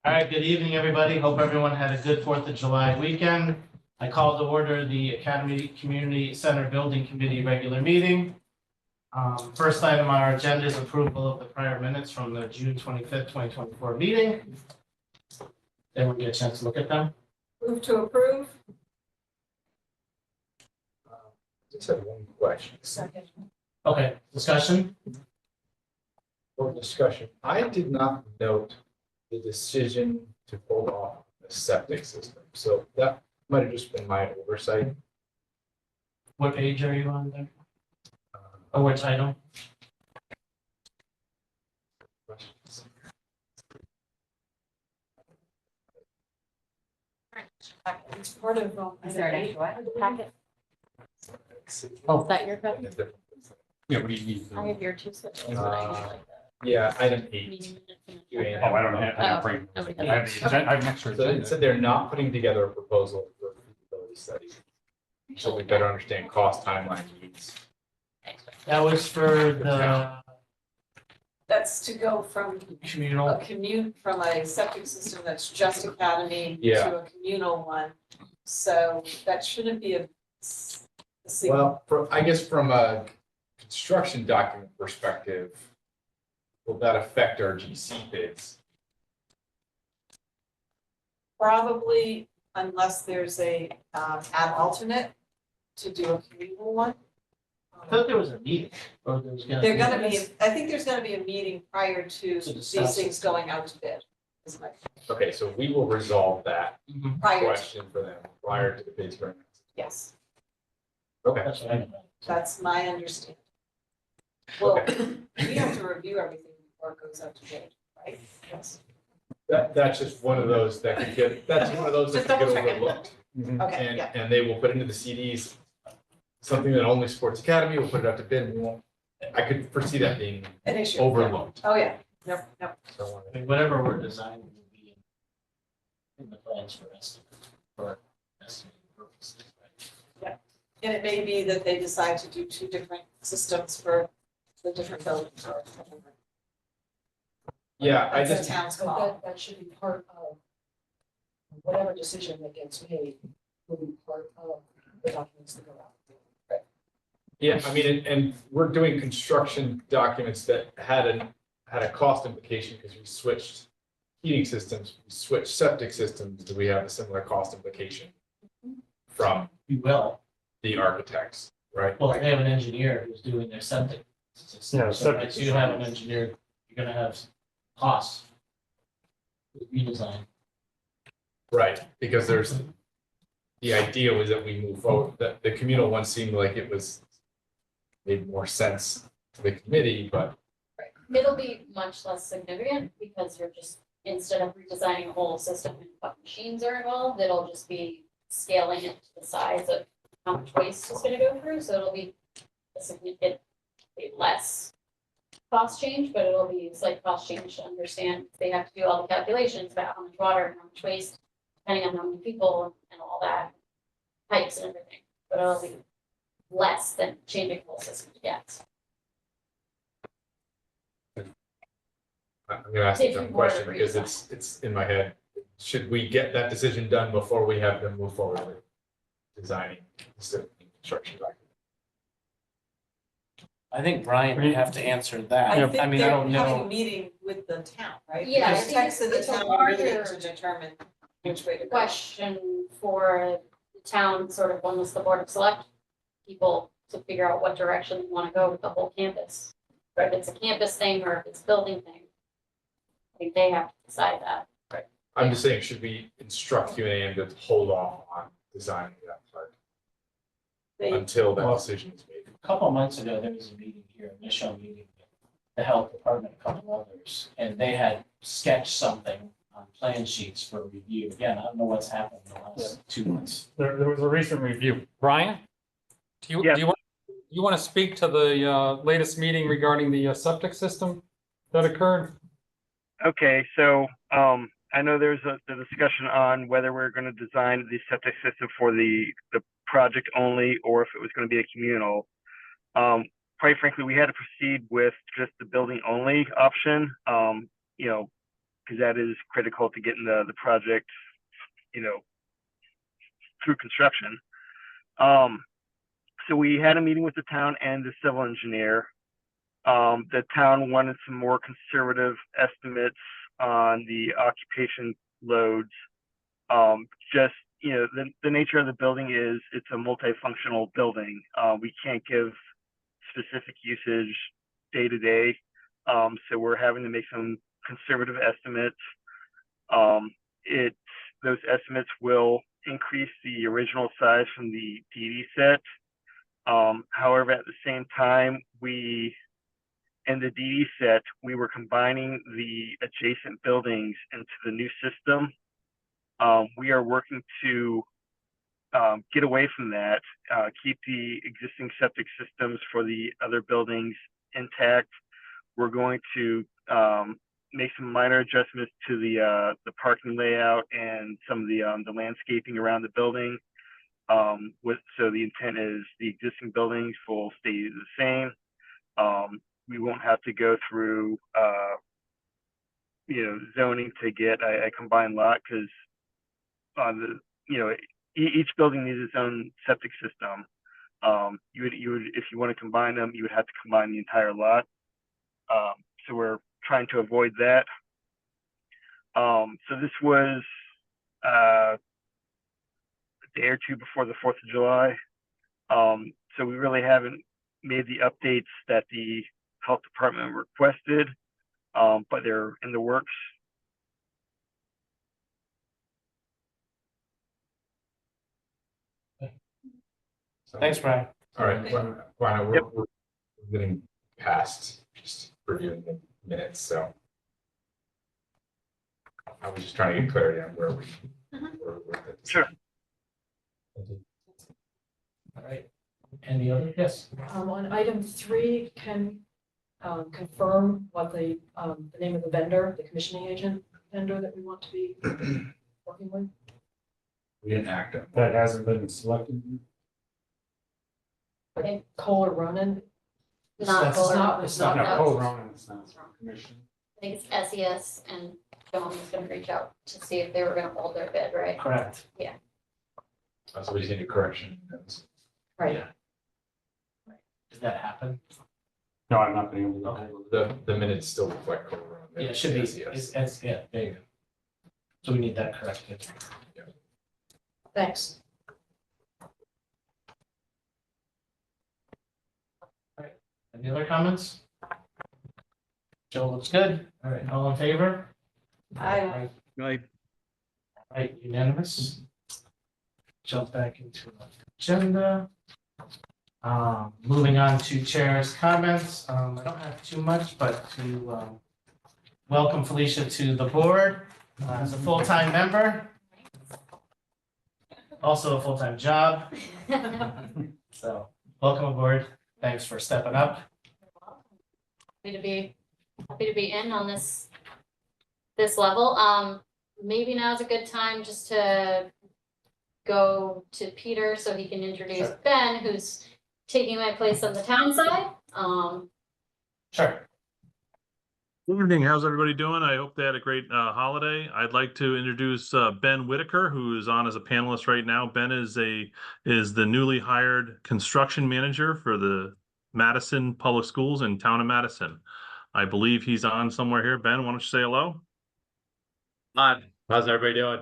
All right, good evening, everybody. Hope everyone had a good 4th of July weekend. I call to order the Academy Community Center Building Committee regular meeting. First item on our agenda is approval of the prior minutes from the June 25th, 2024 meeting. Everyone get a chance to look at them? Move to approve. Just have one question. Second. Okay, discussion? For discussion, I did not note the decision to hold off the septic system, so that might have just been my oversight. What page are you on there? Or what title? It's part of. Is there an extra packet? Oh. Is that your copy? Yeah, what do you need? I have your two slips. Yeah, item 8. Oh, I don't have, bring. Nobody I has have an extra. So it said they're not putting together a proposal for a feasibility study, so we better understand cost, timeline, needs. That was for the That's to go from communal. from a septic system that's just academy Yeah. to a communal one. So that shouldn't be a. Well, I guess from a construction document perspective, will that affect our GC bids? Probably unless there's a ad alternate to do a communal one. I thought there was a meeting. Or there was They're gonna be, I think there's gonna be a meeting prior to To these discuss it. things going out to bid. Is my Okay, so we will resolve that Mhm. prior to, question for them prior to the bids going out. yes, Okay, That's what I meant. that's my understanding. Well, we have to review everything before it goes out to bid, right? Yes. that's just one of those that could get, that's one of those that Just could get double checking. overlooked. Okay, And, yeah, and they will put into the CDs, something that only Sports Academy will put it out to bid, and we won't, I could foresee that being an issue. overlooked. Oh, yeah, yep, yep. So, I mean, whatever we're designing will be in the plans for estimate, for estimating purposes, right? And it may be that they decide to do two different systems for the different buildings or whatever. yeah, I That's just, the town's But call. that should be part of whatever decision that gets made will be part of the documents that go out. yeah, I mean, and we're doing construction documents that had a cost implication because we switched heating systems, we switched septic systems. Do we have a similar cost implication from We will. the architects, right? Well, they have an engineer who's doing their septic system. Yeah, So, septic right, so you have an engineer, you're gonna have costs. with redesign. Right, because there's, the idea was that we move forward, that the communal one seemed like it was, made more sense to the committee, but It'll be much less significant because you're just, instead of redesigning a whole system and what machines are involved, it'll just be scaling it to the size of how much waste is gonna go through, so it'll be a significant, less cost change, but it'll be a slight cost change to understand. They have to do all the calculations about how much water and how much waste, depending on how many people and all that, pipes and everything, but it'll be less than changing the whole system to gas. I'm gonna ask a different question because it's in my head. Should we get that decision done before we have them move forward with designing the construction document? I think Brian would have to answer that. I I think mean, I they're don't having a know. meeting with the town, right? Yeah, I Because think text of the it's a town really larger to determine which way to go. question for the town, sort of once the board of select people to figure out what direction they want to go with the whole campus. Or if it's a campus thing or if it's a building thing. I think they have to decide that. I'm just saying, should we instruct UNAM to hold off on designing that part They, until that Well- decision is made? A couple of months ago, there was a meeting here, initial meeting with the health department, a couple others, and they had sketched something on plan sheets for review. Again, I don't know what's happened in the last 2 months. There was a recent review. Brian? Do Yes. you want to speak to the latest meeting regarding the septic system that occurred? Okay, so I know there's the discussion on whether we're going to design the septic system for the project only or if it was going to be a communal. Quite frankly, we had to proceed with just the building only option. You know, because that is critical to getting the project, you know, through construction. So we had a meeting with the town and the civil engineer. The town wanted some more conservative estimates on the occupation loads. Just, you know, the nature of the building is it's a multifunctional building. We can't give specific usage day to day. So we're having to make some conservative estimates. Those estimates will increase the original size from the DD set. However, at the same time, in the DD set, we were combining the adjacent buildings into the new system. We are working to get away from that, keep the existing septic systems for the other buildings intact. We're going to make some minor adjustments to the parking layout and some of the landscaping around the building. So the intent is the existing buildings will stay the same. We won't have to go through, you know, zoning to get a combined lot, because each building needs its own septic system. You would, if you want to combine them, you would have to combine the entire lot. So we're trying to avoid that. So this was a day or two before the 4th of July. So we really haven't made the updates that the health department requested, but they're in the works. Thanks, Brian. All right, Brian, we're getting past just reviewing the minutes, so I was just trying to get clarity on where we're at. Sure. All right. Any other? Yes. On item 3, can confirm what the name of the vendor, the commissioning agent vendor that we want to be working with? We didn't act on That hasn't been selected. I think Cole or Ronan. Not That's Kohler. It's not. No. Cole Ronan is not commission. I think it's SES and John was gonna reach out to see if they were gonna hold their bid, right? Correct. So we just need a correction. Right. Yeah. Did that happen? No, I'm not being able to. Okay. The minutes still reflect Cole Ronan. Yeah, it should be. Yes. Yeah, there you go. So we need that corrected. Thanks. Any other comments? Joe looks good. All right, all in favor? Aye. Like, Right, unanimous. Jump back into the agenda. Moving on to chair's comments. I don't have too much, but to welcome Felicia to the board as a full-time member. Also a full-time job. So welcome aboard. Thanks for stepping up. Happy to be in on this level. Maybe now's a good time just to go to Peter so he can introduce Sure. Ben, who's taking my place on the town side. Sure. Good evening. How's everybody doing? I hope they had a great holiday. I'd like to introduce Ben Whitaker, who is on as a panelist right now. Ben is the newly hired construction manager for the Madison Public Schools in town of Madison. I believe he's on somewhere here. Ben, why don't you say hello? Hi, how's everybody doing?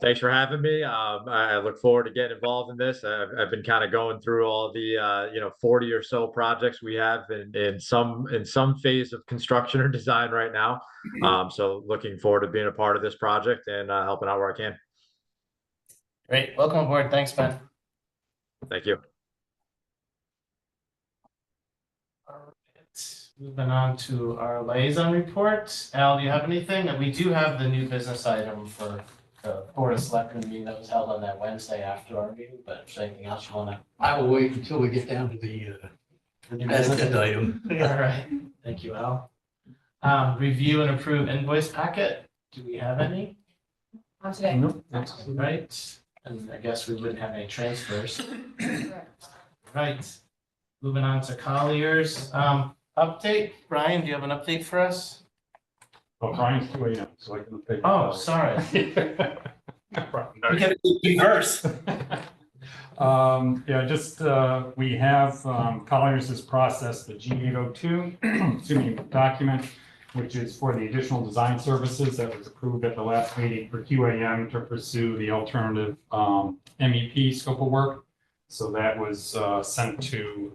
Thanks for having me. I look forward to getting involved in this. I've been kind of going through all the 40 or so projects we have in some phase of construction or design right now. So looking forward to being a part of this project and helping out where I can. Great. Welcome aboard. Thanks, Ben. Thank you. All right. Moving on to our liaison report. Al, do you have anything? And we do have the new business item for the Board of Selectmen meeting that was held on that Wednesday after our meeting, but if there's anything else you wanna? I will wait until we get down to the new business? agenda item. All right. Thank you, Al. Review and approve invoice packet. Do we have any? Not today. Right. And I guess we wouldn't have any transfers. Right. Moving on to Collier's update. Brian, do you have an update for us? Oh, Brian's 2 a.m., so I can take. Oh, sorry. We get a reverse. Yeah, just, we have, Colliers has processed the G802, excuse me, document, which is for the additional design services that was approved at the last meeting for QAM to pursue the alternative, MEP scope of work. So that was, sent to,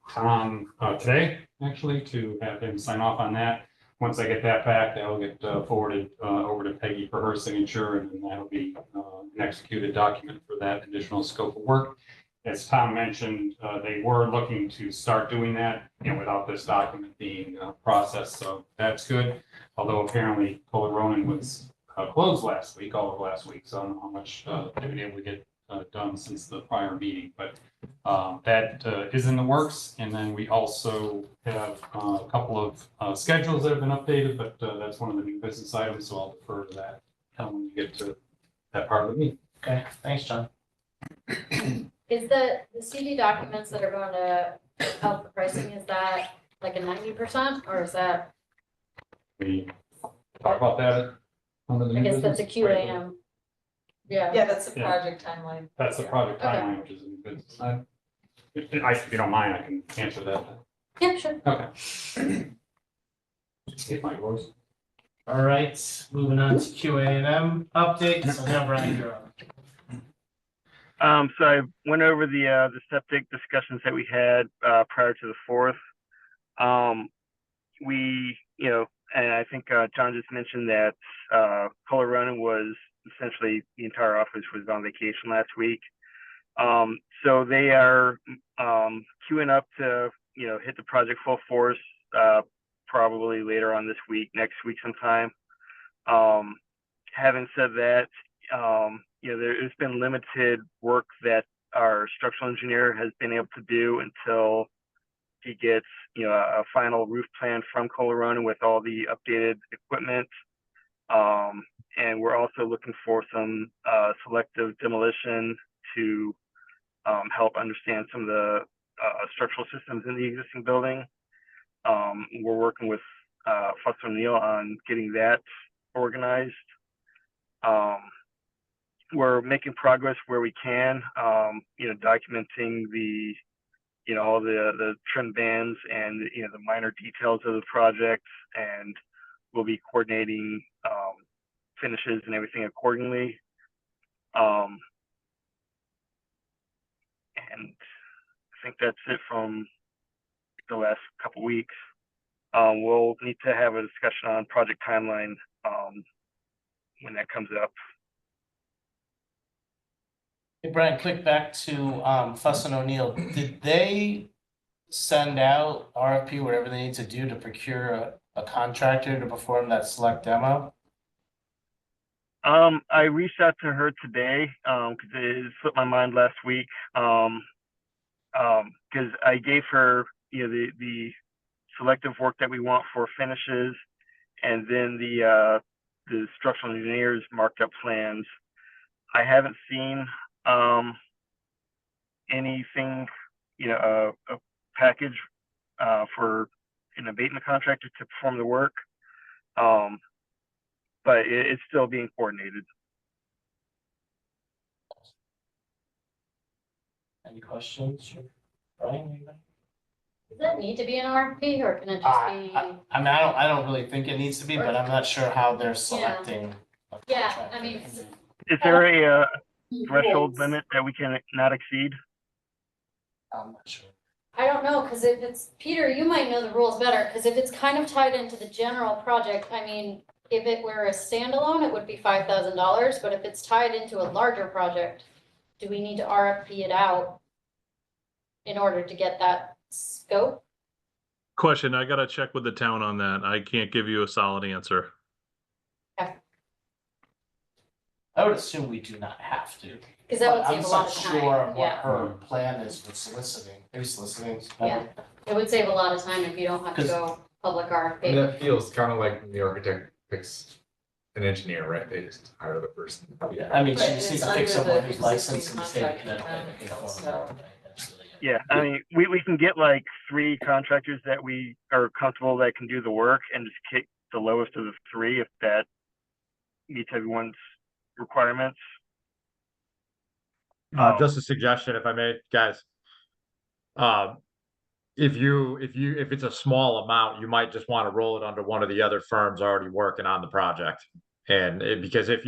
Tom, today, actually, to have him sign off on that. Once I get that back, that'll get forwarded over to Peggy for her signature, and then that'll be an executed document for that additional scope of work. As Tom mentioned, they were looking to start doing that, without this document being processed, so that's good. Although apparently Kohler Ronan was closed last week, all of last week, so I don't know how much they've been able to get done since the prior meeting, but that is in the works. And then we also have a couple of schedules that have been updated, but that's one of the new business items, so I'll defer to that when we get to that part of the meeting. Okay, thanks, John. Is the CD documents that are going to help the pricing, is that like a 90% or is that, We talk about that under the I new guess business. that's a QAM? Yeah, that's the Yeah. project timeline. That's the project Okay. timeline, which is in the business side. If you don't mind, I can answer that. yeah, sure. Okay. Get my voice. All right, moving on to QA&M updates. So now Brian, you're up. So I went over the septic discussions that we had prior to the 4th. And I think John just mentioned that Kohler Ronan was essentially the entire office was on vacation last week. So they are queuing up to hit the project full force probably later on this week, next week sometime. Having said that, there's been limited work that our structural engineer has been able to do until he gets a final roof plan from Kohler Ronan with all the updated equipment. And we're also looking for some selective demolition to help understand some of the structural systems in the existing building. We're working with Fuss O'Neill on getting that organized. We're making progress where we can, documenting the all the trim bands and the minor details of the project, and we'll be coordinating finishes and everything accordingly. And I think that's it from the last couple weeks. We'll need to have a discussion on project timeline when that comes up. Hey, Brian, click back to Fuss and O'Neill. Did they send out RFP, whatever they need to do to procure a contractor to perform that select demo? I reached out to her today because it slipped my mind last week. Because I gave her the selective work that we want for finishes, and then the structural engineers marked up plans. I haven't seen anything, a package for an abatement contractor to perform the work, but it's still being coordinated. Any questions, Brian? Anybody? Does that need to be an RFP or can it just be? I mean, I don't really think it needs to be, but I'm not sure how they're selecting. a Yeah, contractor. I mean, Is there a threshold limit that we can not exceed? I'm not sure. I don't know, because if it's, Peter, you might know the rules better, because if it's kind of tied into the general project, I mean, if it were a standalone, it would be $5,000, but if it's tied into a larger project, do we need to RFP it out in order to get that scope? Question, I gotta check with the town on that. I can't give you a solid answer. I would assume we do not have to. Because that would But save a lot of I'm not sure time, what yeah. her plan is with soliciting. Maybe soliciting. Yeah. It would save a lot of time if you don't have to 'Cause- go public And RFP. that feels kind of like when the architect picks an engineer, right? They just hire the person. Yeah, I mean, she Right, just and needs it's to pick under someone the who's licensed in existing the state of contract Connecticut. agreement, so- Yeah, I mean, we can get like 3 contractors that we are comfortable that can do the work and just the lowest of the three, if that meets everyone's requirements. Just a suggestion, if I may, guys. If it's a small amount, you might just want to roll it under one of the other firms already working on the project. Because if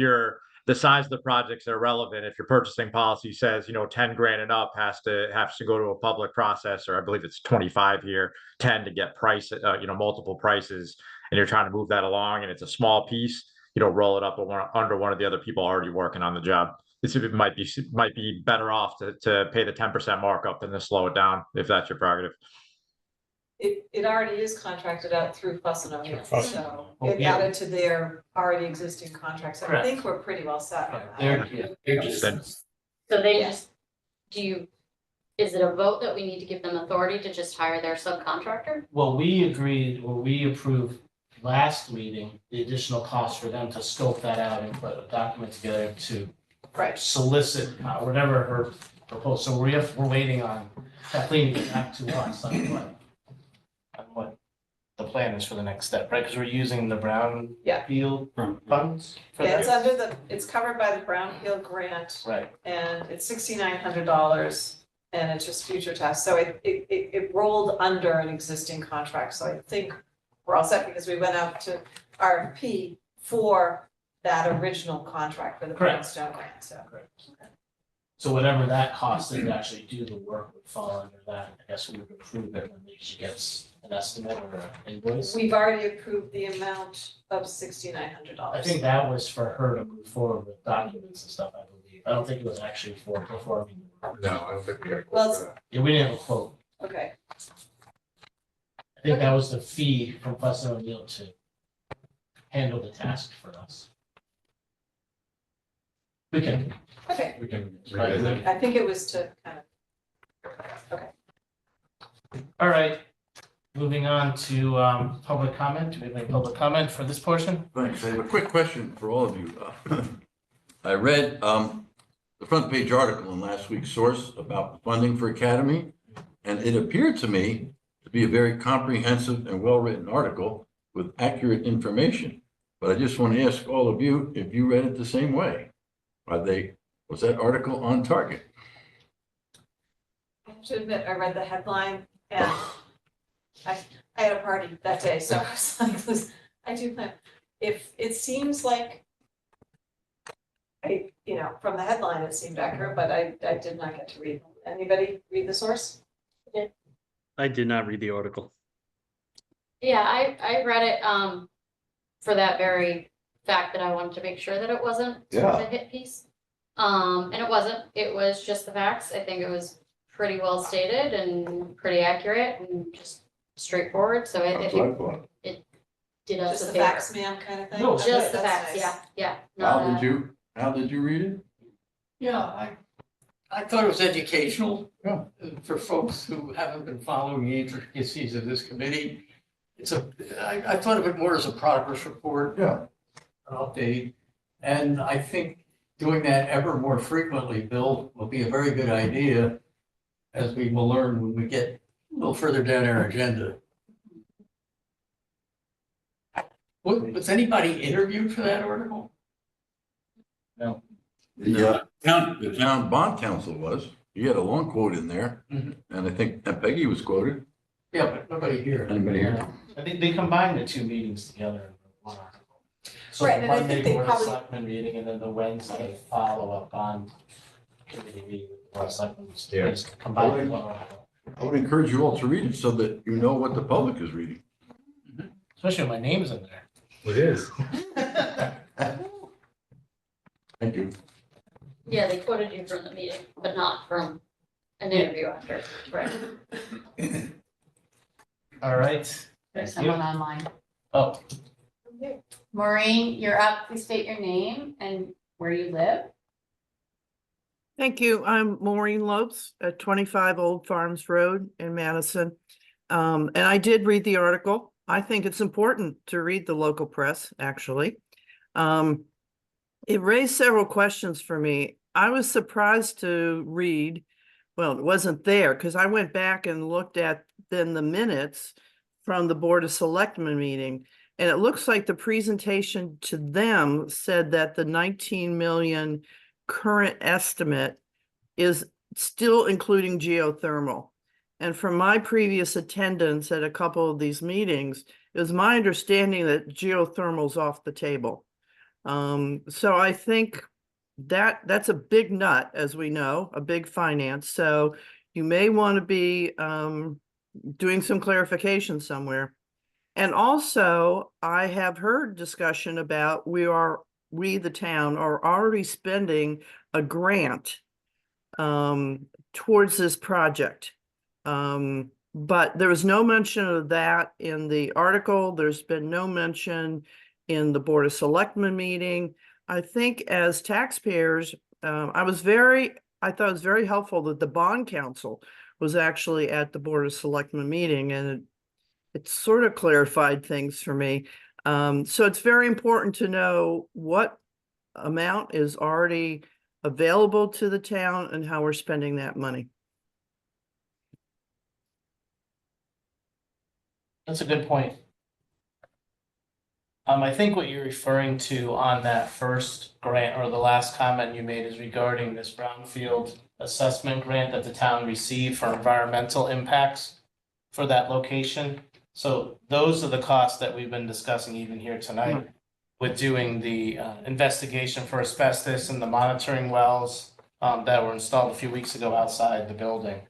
the size of the project's irrelevant, if your purchasing policy says, 10 grand and up has to go to a public process, or I believe it's 25 here, 10 to get multiple prices, and you're trying to move that along and it's a small piece, roll it up under one of the other people already working on the job. It might be better off to pay the 10% markup than to slow it down, if that's your prerogative. It already is contracted out through Fuss and O'Neill, Fuss. so Oh, it yeah. added to their already existing contracts. I Correct. think we're pretty well set on that. they're just, So they just, is it a vote that we need to give them authority to just hire their subcontractor? Well, we approved last meeting, the additional cost for them to scope that out and put a document together to Right. solicit whatever her proposal. So we're waiting on Kathleen to get back to us on what the plan is for the next step, right? Because we're using the Yeah. brownfield funds for Yeah, that. it's covered by the Brownfield grant, Right. and it's $6,900, and it's just future tests. So it rolled under an existing contract, so I think we're all set, because we went out to RFP for that original contract for the Correct. Brownstone grant, so. So whatever that cost is to actually do the work would fall under that. I guess we would approve it when she gets an estimate or an invoice. We've already approved the amount of $6,900. I think that was for her to move forward with documents and stuff, I believe. I don't think it was actually for performing the work. No, I don't think we got. Well, it's- Yeah, we didn't have a quote. Okay, I think that was the fee from Fuss and O'Neill to handle the task for us. We can. okay. We can. Right. I think it was to kind of, All right, moving on to public comment. Do we have any public comment for this portion? Thanks. I have a quick question for all of you. I read the front page article in last week's Source about the funding for Academy, and it appeared to me to be a very comprehensive and well-written article with accurate information. But I just want to ask all of you if you read it the same way. Was that article on target? I have to admit, I read the headline and I had a party that day, so I was like, I do plan. If it seems like from the headline, it seemed accurate, but I did not get to read. Anybody read the source? I did not read the article. Yeah, I read it, for that very fact that I wanted to make sure that it wasn't a hit piece. And it wasn't, it was just the facts. I think it was pretty well stated and pretty accurate and just straightforward, so it did us Just a the favor. facts, ma'am, kind of thing? No, Okay, Just the that's facts, nice. yeah. How did you read it? yeah, I thought it was educational. Yeah. For folks who haven't been following the intricacies of this committee. I thought of it more as a progress report. Yeah. An update, and I think doing that ever more frequently, Bill, will be a very good idea, as we will learn when we get a little further down our agenda. Was anybody interviewed for that article? No. The town bond council was. He had a long quote in there, Mhm. and I think Peggy was quoted. Yeah, but nobody here. Anybody here? I think they combined the two meetings together in one article. So Right, the and I Monday think they Board of probably- Selectmen meeting and then the Wednesday follow-up on committee meeting with the Board of Selectmen. Yeah. They just combined in one article. I would encourage you all to read it so that you know what the public is reading. Especially when my name's in there. It is. Thank you. Yeah, they quoted you from the meeting, but not from an interview after, right? All right. There's Thank you. someone online. Oh, Maureen, you're up. Please state your name and where you live. Thank you. I'm Maureen Lopes at 25 Old Farms Road in Madison. And I did read the article. I think it's important to read the local press, actually. It raised several questions for me. I was surprised to read, well, it wasn't there because I went back and looked at then the minutes from the Board of Selectmen meeting. And it looks like the presentation to them said that the 19 million current estimate is still including geothermal. And from my previous attendance at a couple of these meetings, it was my understanding that geothermal's off the table. So I think that that's a big nut, as we know, a big finance. So you may want to be doing some clarification somewhere. And also, I have heard discussion about we, the town, are already spending a grant towards this project. But there was no mention of that in the article. There's been no mention in the Board of Selectmen meeting. I think as taxpayers, I thought it was very helpful that the bond council was actually at the Board of Selectmen meeting, and it sort of clarified things for me. So it's very important to know what amount is already available to the town and how we're spending that money. That's a good point. I think what you're referring to on that first grant or the last comment you made is regarding this brownfield assessment grant that the town received for environmental impacts for that location. So those are the costs that we've been discussing even here tonight with doing the investigation for asbestos and the monitoring wells that were installed a few weeks ago outside the building.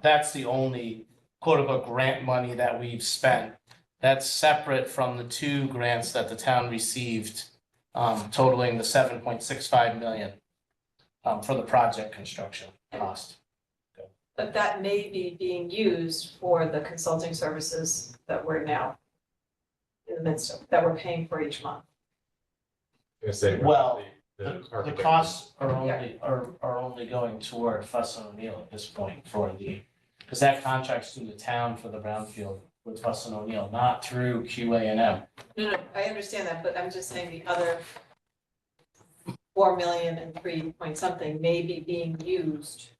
That's the only quote unquote grant money that we've spent. That's separate from the 2 grants that the town received, totaling the 7.65 million for the project construction cost. But that may be being used for the consulting services that we're now in the midst of, that we're paying for each month. Well, the architect. costs are only going toward Fuss and O'Neill at this point because that contract's through the town for the brownfield with Fuss and O'Neill, not through QA&M. No, I understand that, but I'm just saying the other 4 million and 3 point something may be being used.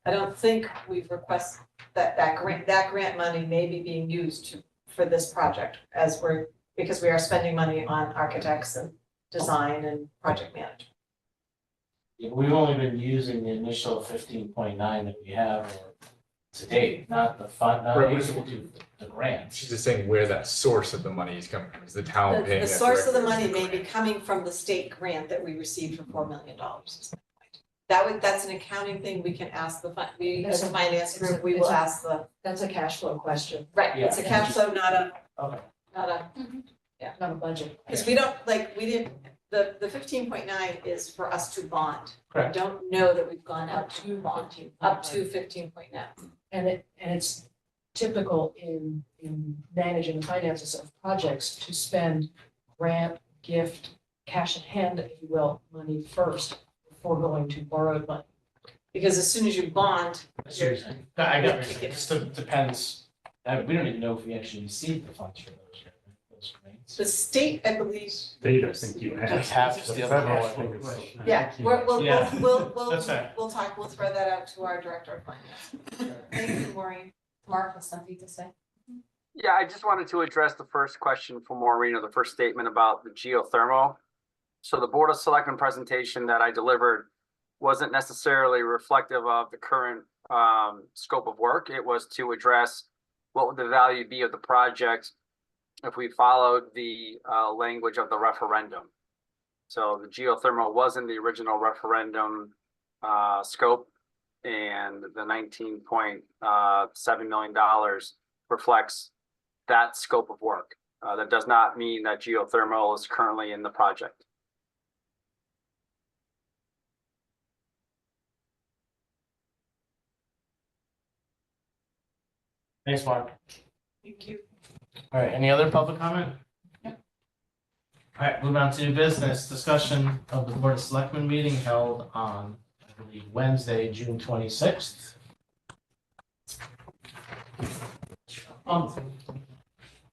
I don't think we've requested that grant money may be being used for this project because we are spending money on architects and design and project management. Yeah, we've only been using the initial 15.9 that we have to date, not the fund, not able to the grants. She's just saying where that source of the money is coming from. Is the town paying The that source of the directly? money may be coming from the state grant that we received for $4 million. That's an accounting thing. We can ask we as a finance group, we will ask That's a cash flow question, right, it's a cash flow, not a not a budget. because we didn't, the 15.9 is for us to bond. Correct. I don't know that we've gone Up up to bonding. up to 15.9. And it's typical in managing the finances of projects to spend grant, gift, cash in hand, if you will, money first before going to borrowed money. Because as soon as you bond, Seriously, I got it. It just depends. We don't even know if we actually received the funds for those grants. the state, I believe. State, I think you have. Just half is the other Federal, I one. think it's- Yeah, Yeah. we'll That's fair. we'll throw that out to our director of finance. Thank you, Maureen. Mark has something to say. Yeah, I just wanted to address the first question from Maureen, or the first statement about the geothermal. So the Board of Selectmen presentation that I delivered wasn't necessarily reflective of the current scope of work. It was to address what would the value be of the project if we followed the language of the referendum. So the geothermal was in the original referendum scope, and the $19.7 million reflects that scope of work. That does not mean that geothermal is currently in the project. Thanks, Mark. Thank you. All right, any other public comment? All right, move on to business discussion of the Board of Selectmen meeting held on, I believe, Wednesday, June 26th.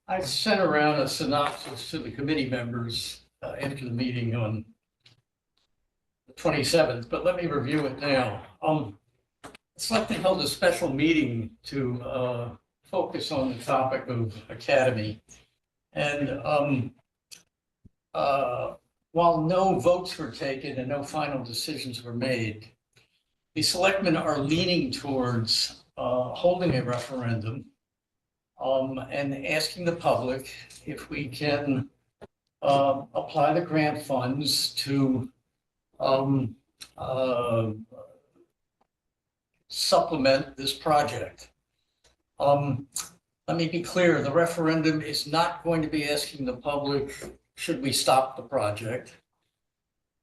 I sent around a synopsis to the committee members after the meeting on the 27th, but let me review it now. Selectmen held a special meeting to focus on the topic of academy. And while no votes were taken and no final decisions were made, the selectmen are leaning towards holding a referendum and asking the public if we can apply the grant funds to supplement this project. Let me be clear, the referendum is not going to be asking the public, should we stop the project?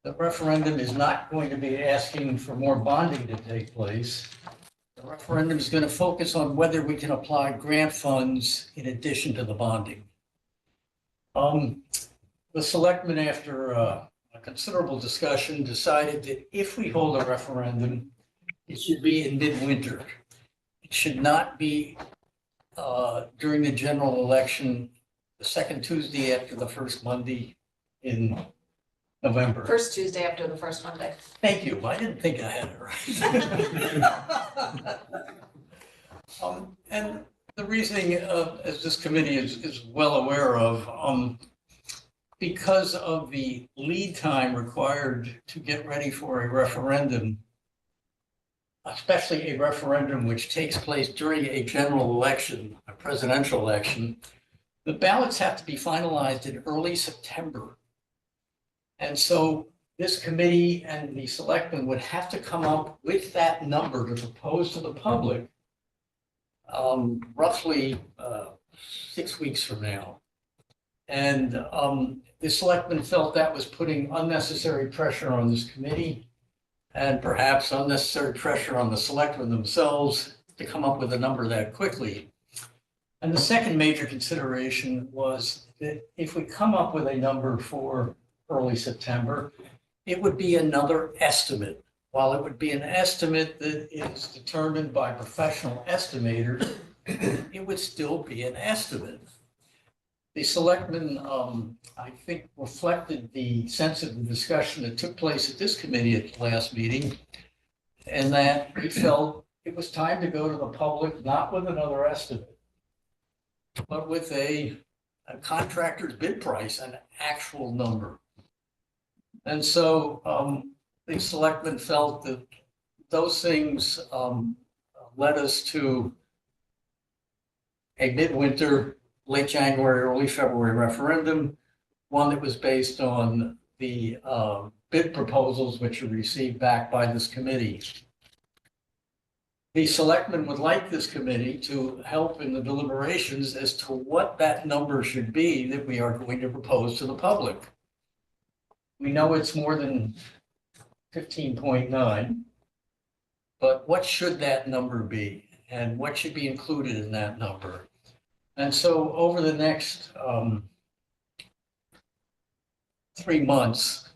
The referendum is not going to be asking for more bonding to take place. The referendum is going to focus on whether we can apply grant funds in addition to the bonding. The selectmen, after a considerable discussion, decided that if we hold a referendum, it should be in midwinter. It should not be during the general election, the second Tuesday after the first Monday in November. First Tuesday after the first Monday. Thank you. I didn't think I had it right. And the reasoning, as this committee is well aware of, because of the lead time required to get ready for a referendum, especially a referendum which takes place during a general election, a presidential election, the ballots have to be finalized in early September. And so this committee and the selectmen would have to come up with that number to propose to the public roughly 6 weeks from now. And the selectmen felt that was putting unnecessary pressure on this committee and perhaps unnecessary pressure on the selectmen themselves to come up with a number that quickly. And the second major consideration was that if we come up with a number for early September, it would be another estimate. While it would be an estimate that is determined by professional estimators, it would still be an estimate. The selectmen, I think, reflected the sense of the discussion that took place at this committee at the last meeting, and that we felt it was time to go to the public, not with another estimate, but with a contractor's bid price, an actual number. And so the selectmen felt that those things led us to a midwinter, late January, early February referendum, one that was based on the bid proposals which were received back by this committee. The selectmen would like this committee to help in the deliberations as to what that number should be that we are going to propose to the public. We know it's more than 15.9, but what should that number be? And what should be included in that number? And so over the next 3 months,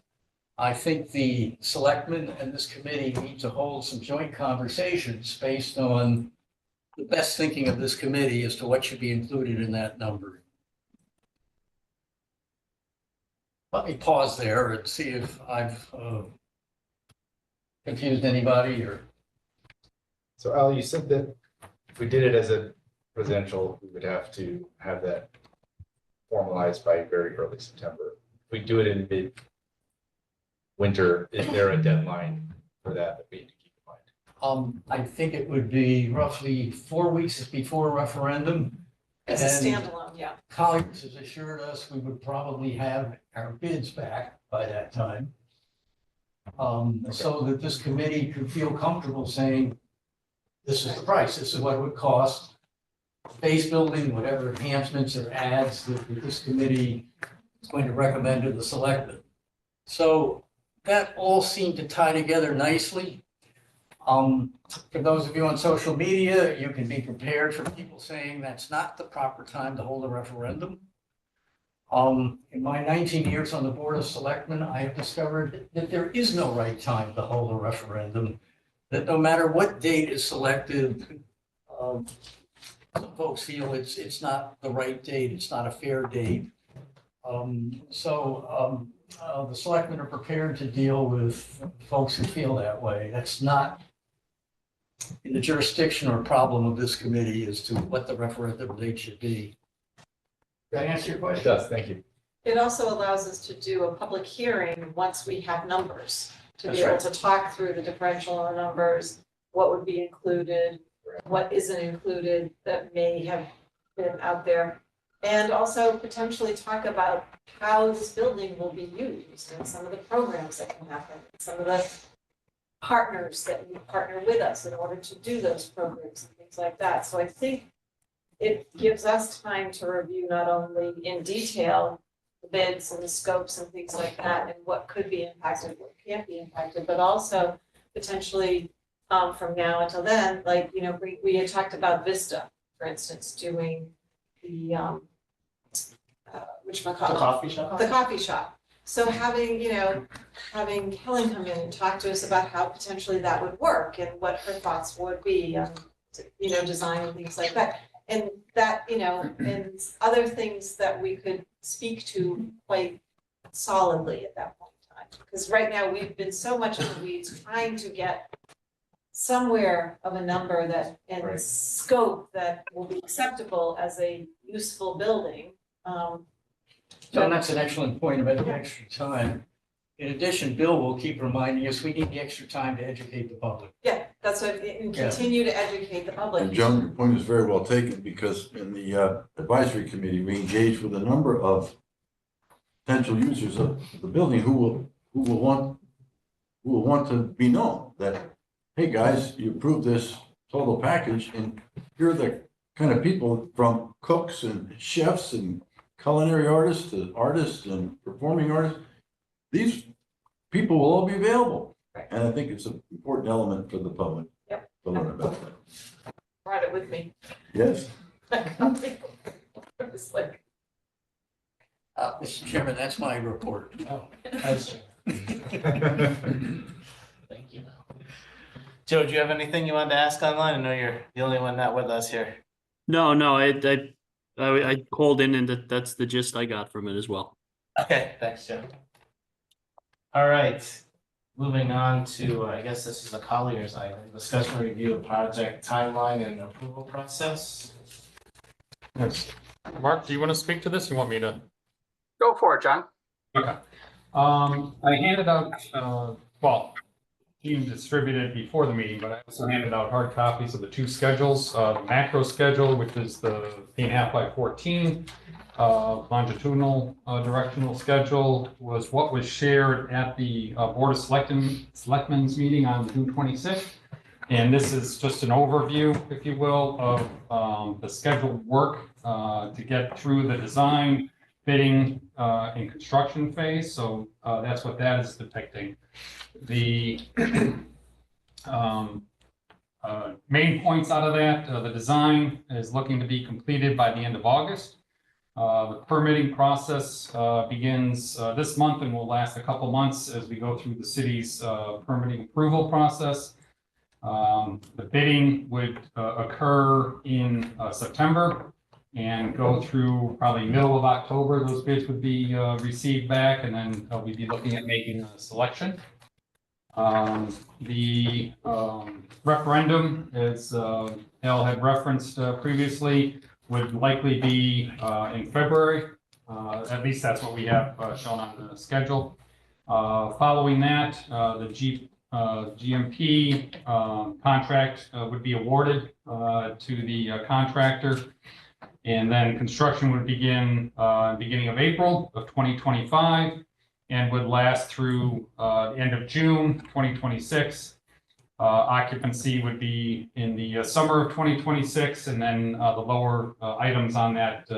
I think the selectmen and this committee need to hold some joint conversations based on the best thinking of this committee as to what should be included in that number. Let me pause there and see if I've confused anybody or. So Al, you said that if we did it as a presidential, we would have to have that formalized by very early September. If we do it in mid-winter, is there a deadline for that we need to keep in mind? I think it would be roughly 4 weeks before a referendum. It's a And standalone, yeah. Colliers has assured us we would probably have our bids back by that time. So that this committee could feel comfortable saying, this is the price, this is what it would cost. Base building, whatever enhancements or adds that this committee is going to recommend to the selectmen. So that all seemed to tie together nicely. For those of you on social media, you can be prepared for people saying that's not the proper time to hold a referendum. In my 19 years on the Board of Selectmen, I have discovered that there is no right time to hold a referendum, that no matter what date is selected, some folks feel it's not the right date, it's not a fair date. The selectmen are prepared to deal with folks who feel that way. That's not in the jurisdiction or problem of this committee as to what the referendum date should be. Did I answer your It question? does, thank you. It also allows us to do a public hearing once we have numbers, to be That's able right. to talk through the differential on the numbers, what would be included, what isn't included that may have been out there. And also potentially talk about how this building will be used and some of the programs that can happen, some of the partners that will partner with us in order to do those programs and things like that. So I think it gives us time to review not only in detail the bids and the scopes and things like that, and what could be impacted, what can't be impacted, but also potentially from now until then, like, you know, we had talked about Vista, for instance, doing the The coffee shop? the coffee shop. So having, you know, having Helen come in and talk to us about how potentially that would work and what her thoughts would be on, you know, design and things like that. And that, you know, and other things that we could speak to quite solidly at that point in time. Because right now, we've been so much in the weeds trying to get somewhere of a number that, and Right. scope that will be acceptable as a useful building. So that's an excellent point about the extra time. In addition, Bill will keep reminding us, we need the extra time to educate the public. Yeah, that's what, and continue to educate the public. And Joan, your point is very well taken, because in the advisory committee, we engaged with a number of potential users of the building who will want to be known that, hey, guys, you approved this total package, and here are the kind of people, from cooks and chefs and culinary artists and performing artists. These people will all be available. Right. And I think it's an important element for the public Yep. to learn about that. Brought it with me. Yes. It's like, Mr. Chairman, that's my report. Oh, that's. Thank you. Joe, do you have anything you wanted to ask online? I know you're the only one not with us here. No, I called in and that's the gist I got from it as well. Okay, thanks, Joe. All right, moving on to, I guess this is a Collier's item, discussion review of project timeline and approval process. Yes. Mark, do you want to speak to this? You want me to? Go for it, John. Okay. I handed out, well, Gene distributed before the meeting, but I also handed out hard copies of the two schedules. The macro schedule, which is the 8.5 by 14. Longitudinal directional schedule was what was shared at the Board of Selectmen's meeting on June 26th. And this is just an overview, if you will, of the scheduled work to get through the design, bidding, and construction phase. So that's what that is depicting. The main points out of that, the design is looking to be completed by the end of August. The permitting process begins this month and will last a couple months as we go through the city's permitting approval process. The bidding would occur in September and go through probably middle of October. Those bids would be received back, and then we'd be looking at making a selection. The referendum, as Al had referenced previously, would likely be in February. At least that's what we have shown on the schedule. Following that, the GMP contract would be awarded to the contractor. And then construction would begin beginning of April of 2025 and would last through the end of June 2026. Occupancy would be in the summer of 2026, and then the lower items on that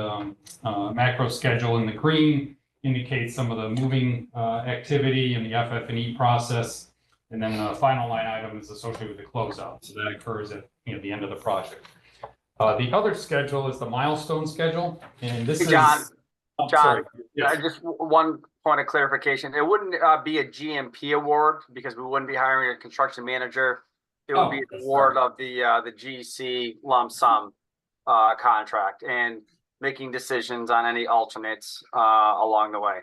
macro schedule in the green indicate some of the moving activity in the FF&E process, and then the final line item is associated with the closeout. So that occurs at the end of the project. The other schedule is the milestone schedule, and this Hey, is John, oh, John, sorry. Yes. just one point of clarification. It wouldn't be a GMP award because we wouldn't be hiring a construction manager. It would be an award of the GC lump sum contract and making decisions on any alternates along the way.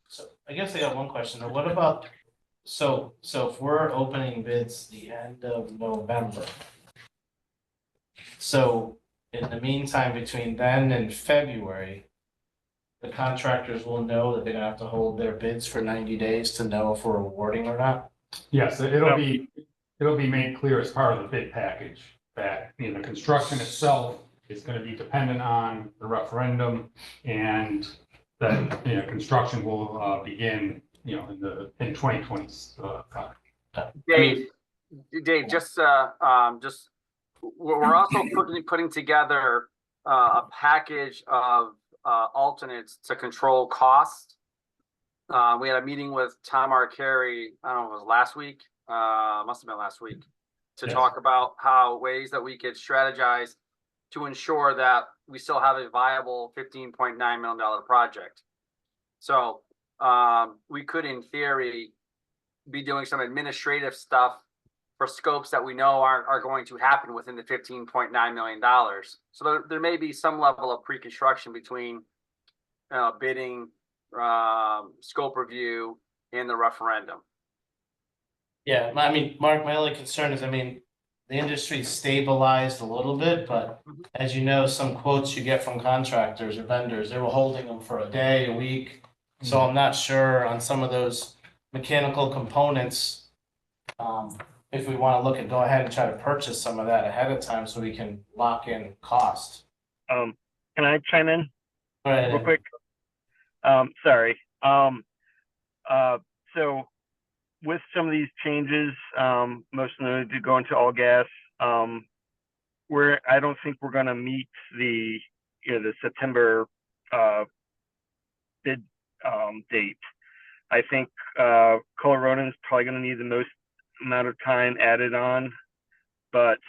So I guess I got one question. What about, so if we're opening bids the end of November, so In the meantime, between then and February, the contractors will know that they're gonna have to hold their bids for 90 days to know if we're awarding or not. Yes, it'll be made clear as part of the bid package that, you know, the construction itself is gonna be dependent on the referendum and that, you know, construction will begin, you know, in 2020. Dave, just, we're also putting together a package of alternates to control cost. We had a meeting with Tom Arcari, I don't know, it was last week, must have been last week, to talk about how ways that we could strategize to ensure that we still have a viable $15.9 million project. So we could, in theory, be doing some administrative stuff for scopes that we know are going to happen within the $15.9 million. So there may be some level of pre-construction between bidding, scope review, and the referendum. Yeah, I mean, Mark, my only concern is, I mean, the industry's stabilized a little bit, but as you know, some quotes you get from contractors or vendors, they were holding them for a day, a week. So I'm not sure on some of those mechanical components, if we want to look and go ahead and try to purchase some of that ahead of time so we can lock in cost. Can I chime in Right. real quick? Sorry. So with some of these changes, most of them do go into all gas. I don't think we're going to meet the September bid date. I think Colorado is probably going to need the most amount of time added on, but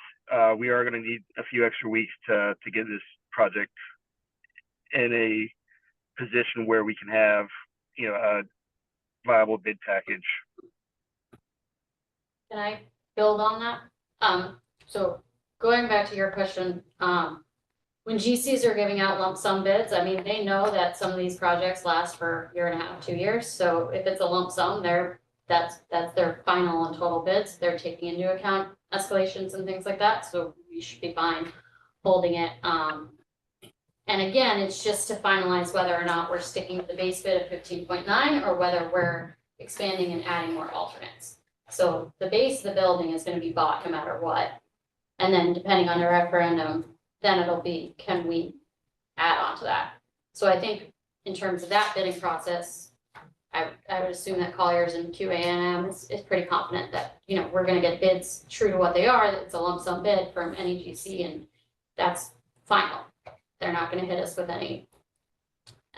we are going to need a few extra weeks to get this project in a position where we can have, you know, a viable bid package. Can I build on that? So going back to your question, when GCs are giving out lump sum bids, I mean, they know that some of these projects last for a year and a half, 2 years. So if it's a lump sum, that's their final and total bids. They're taking into account escalations and things like that. So we should be fine holding it. And again, it's just to finalize whether or not we're sticking with the base bid of 15.9 or whether we're expanding and adding more alternates. So the base of the building is going to be bought no matter what. And then depending on the referendum, then it'll be, can we add on to that? So I think in terms of that bidding process, I would assume that Colliers and QAM is pretty confident that, you know, we're going to get bids true to what they are. That it's a lump sum bid from any GC, and that's final. They're not going to hit us with any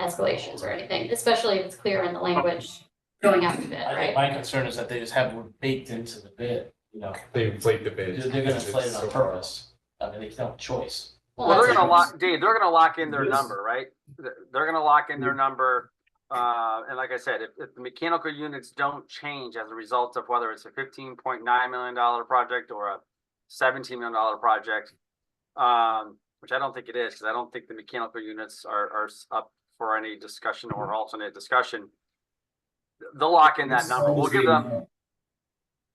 escalations or anything, especially if it's clear in the language going out to bid, I right? think my concern is that they just have it baked into the bid, you know. They inflate the bid. They're gonna inflate it on purpose. I mean, they don't have a choice. Well, they're gonna lock, Dave, they're gonna lock in their number, right? They're gonna lock in their number. And like I said, if the mechanical units don't change as a result of whether it's a $15.9 million project or a $17 million project, which I don't think it is, because I don't think the mechanical units are up for any discussion or alternate discussion. They'll lock in that number. We'll give them.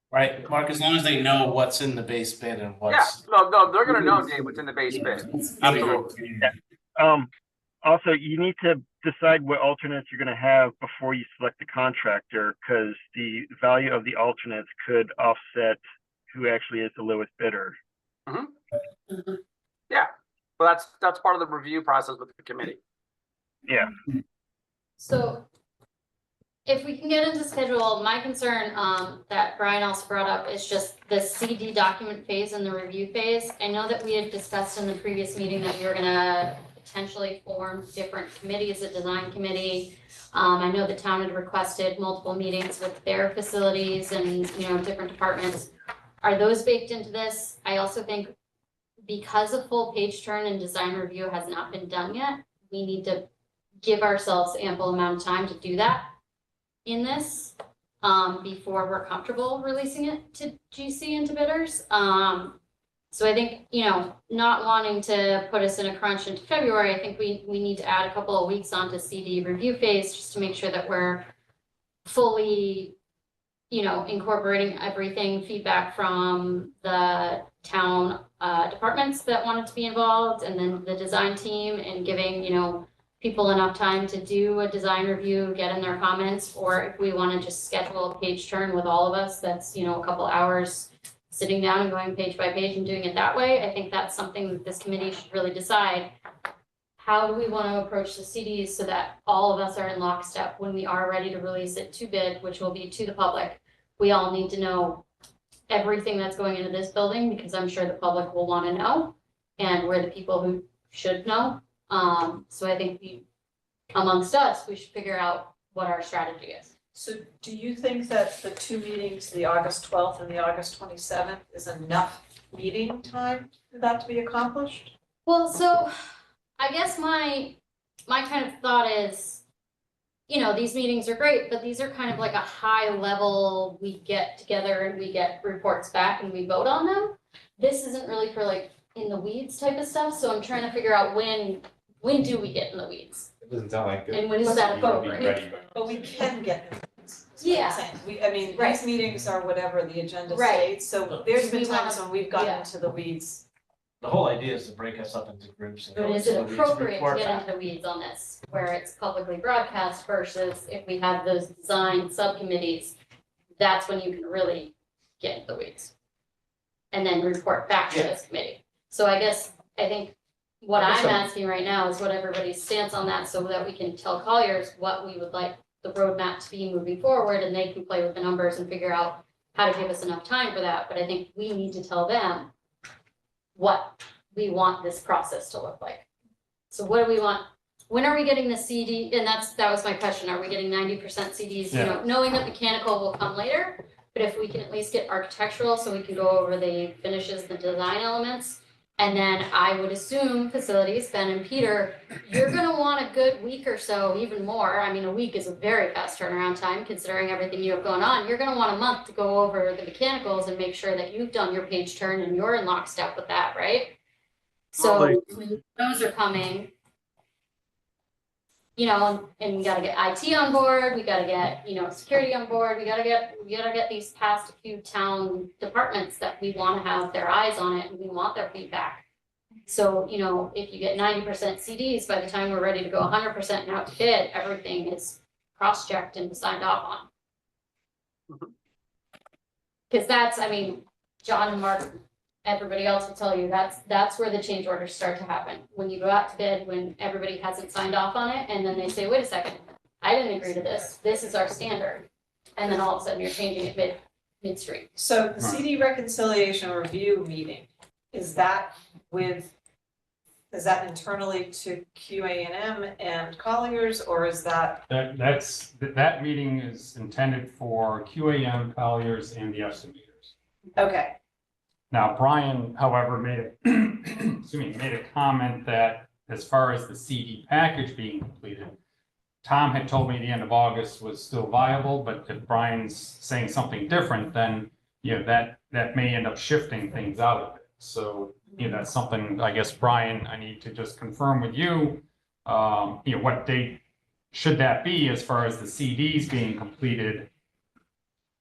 Right, Mark, as long as they know what's in the base bid and what's. Yeah, no, they're gonna know, Dave, what's in the base bid. Absolutely. Also, you need to decide what alternates you're going to have before you select the contractor, because the value of the alternates could offset who actually is the lowest bidder. Yeah, well, that's part of the review process with the committee. Yeah. So if we can get into schedule, my concern that Brian also brought up is just the CD document phase and the review phase. I know that we had discussed in the previous meeting that we were gonna potentially form different committees, a design committee. I know the town had requested multiple meetings with their facilities and, you know, different departments. Are those baked into this? I also think because a full page turn and design review has not been done yet, we need to give ourselves ample amount of time to do that in this before we're comfortable releasing it to GC and to bidders. So I think, you know, not wanting to put us in a crunch into February, I think we need to add a couple of weeks onto CD review phase just to make sure that we're fully, you know, incorporating everything, feedback from the town departments that wanted to be involved, and then the design team, and giving, people enough time to do a design review, get in their comments, or if we want to just schedule a page turn with all of us, that's, a couple hours sitting down and going page by page and doing it that way. I think that's something that this committee should really decide. How do we want to approach the CDs so that all of us are in lockstep when we are ready to release it to bid, which will be to the public? We all need to know everything that's going into this building, because I'm sure the public will want to know, and we're the people who should know. So I think amongst us, we should figure out what our strategy is. So do you think that the two meetings, the August 12th and the August 27th, is enough meeting time for that to be accomplished? Well, so I guess my kind of thought is, these meetings are great, but these are kind of like a high level, we get together and we get reports back and we vote on them. This isn't really for like in the weeds type of stuff, so I'm trying to figure out when do we get in the weeds? It doesn't sound like. And when is that appropriate? But we can get in the weeds, is what I'm Yeah. saying. Right. These meetings are whatever the agenda Right. states, so there's been We wanna- times when we've gotten yeah. into the weeds. The whole idea is to break us up into groups and But go is into it the weeds and appropriate to report get back. into the weeds on this, where it's publicly broadcast versus if we have those design subcommittees, that's when you can really get into the weeds. And then report back to Yeah. this committee. So I think what I guess I'm I'm- asking right now is what everybody's stance on that, so that we can tell Colliers what we would like the roadmap to be moving forward, and they can play with the numbers and figure out how to give us enough time for that. But I think we need to tell them what we want this process to look like. So what do we want? When are we getting the CD? And that was my question. Are we getting 90% CDs? Yeah. Knowing that mechanical will come later, but if we can at least get architectural, so we can go over the finishes, the design elements. And then I would assume facilities, Ben and Peter, you're gonna want a good week or so, even more. I mean, a week is a very fast turnaround time considering everything you have going on. You're gonna want a month to go over the mechanicals and make sure that you've done your page turn and you're in lockstep with that, right? So when those are coming, and we gotta get IT on board, we gotta get, security on board, we gotta get these past a few town departments that we wanna have their eyes on it and we want their feedback. So, if you get 90% CDs, by the time we're ready to go 100% and out to bid, everything is cross-checked and signed off on. Cause that's, John and Mark, everybody else will tell you, that's where the change orders start to happen. When you go out to bid, when everybody hasn't signed off on it, and then they say, wait a second, I didn't agree to this, this is our standard. And then all of a sudden you're changing it midstream. So the CD reconciliation review meeting, is that internally to QA&M and Colliers, or is that? That meeting is intended for QAM, Colliers, and the estimators. Okay, Now, Brian, however, made a comment that as far as the CD package being completed, Tom had told me the end of August was still viable, but if Brian's saying something different, then, that may end up shifting things out of it. So, that's something, I guess, Brian, I need to just confirm with you, what date should that be as far as the CDs being completed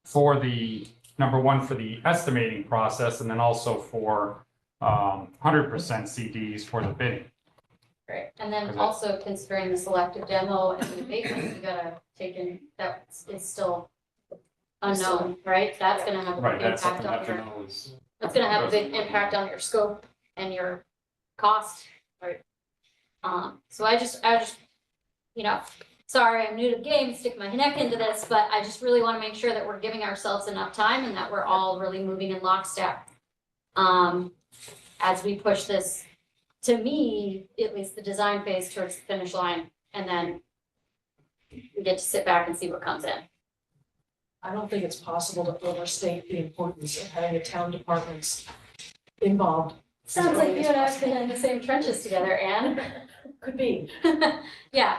for the, number one, for the estimating process, and then also for 100% CDs for the bidding. Right, and then also considering the selective demo and the abatement, you gotta take in, that is still unknown, right? That's gonna have a Right, big that's impact something on that you your, know is. that's gonna have a big impact on your scope and your cost, right? So I just, sorry, I'm new to the game, stick my neck into this, but I just really wanna make sure that we're giving ourselves enough time and that we're all really moving in lockstep. As we push this, to me, at least the design phase towards the finish line, and then we get to sit back and see what comes in. I don't think it's possible to overstate the importance of having the town departments involved. Sounds like you and I have been in the same trenches together, Anne. Could be. Yeah,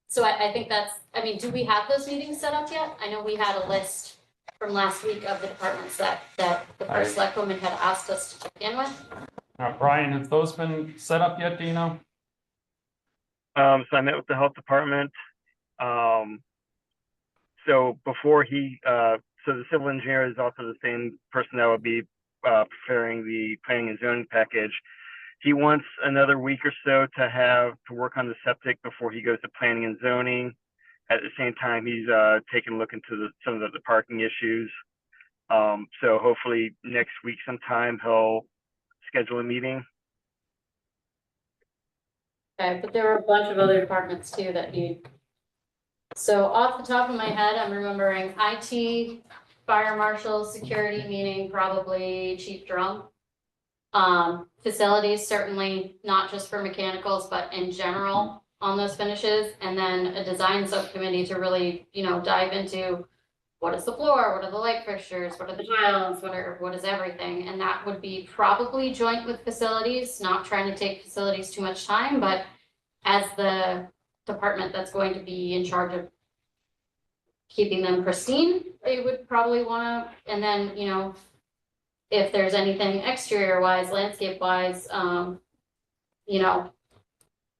so I think do we have those meetings set up yet? I know we had a list from last week of the departments that the first select woman had asked us to check in with. Brian, have those been set up yet, do you know? So I met with the health department. So before so the civil engineer is also the same person that would be preparing the planning and zoning package. He wants another week or so to work on the septic before he goes to planning and zoning. At the same time, he's taking a look into some of the parking issues. So hopefully next week sometime he'll schedule a meeting. Okay, but there were a bunch of other departments too that need. So off the top of my head, I'm remembering IT, fire marshal, security, meaning probably Chief Drum. Facilities, certainly not just for mechanicals, but in general on those finishes. And then a design subcommittee to really, dive into what is the floor, what are the light fixtures, what are the tiles, what is everything? And that would be probably joint with facilities, not trying to take facilities too much time, but as the department that's going to be in charge of keeping them pristine, they would probably wanna, and then, if there's anything exterior wise, landscape wise,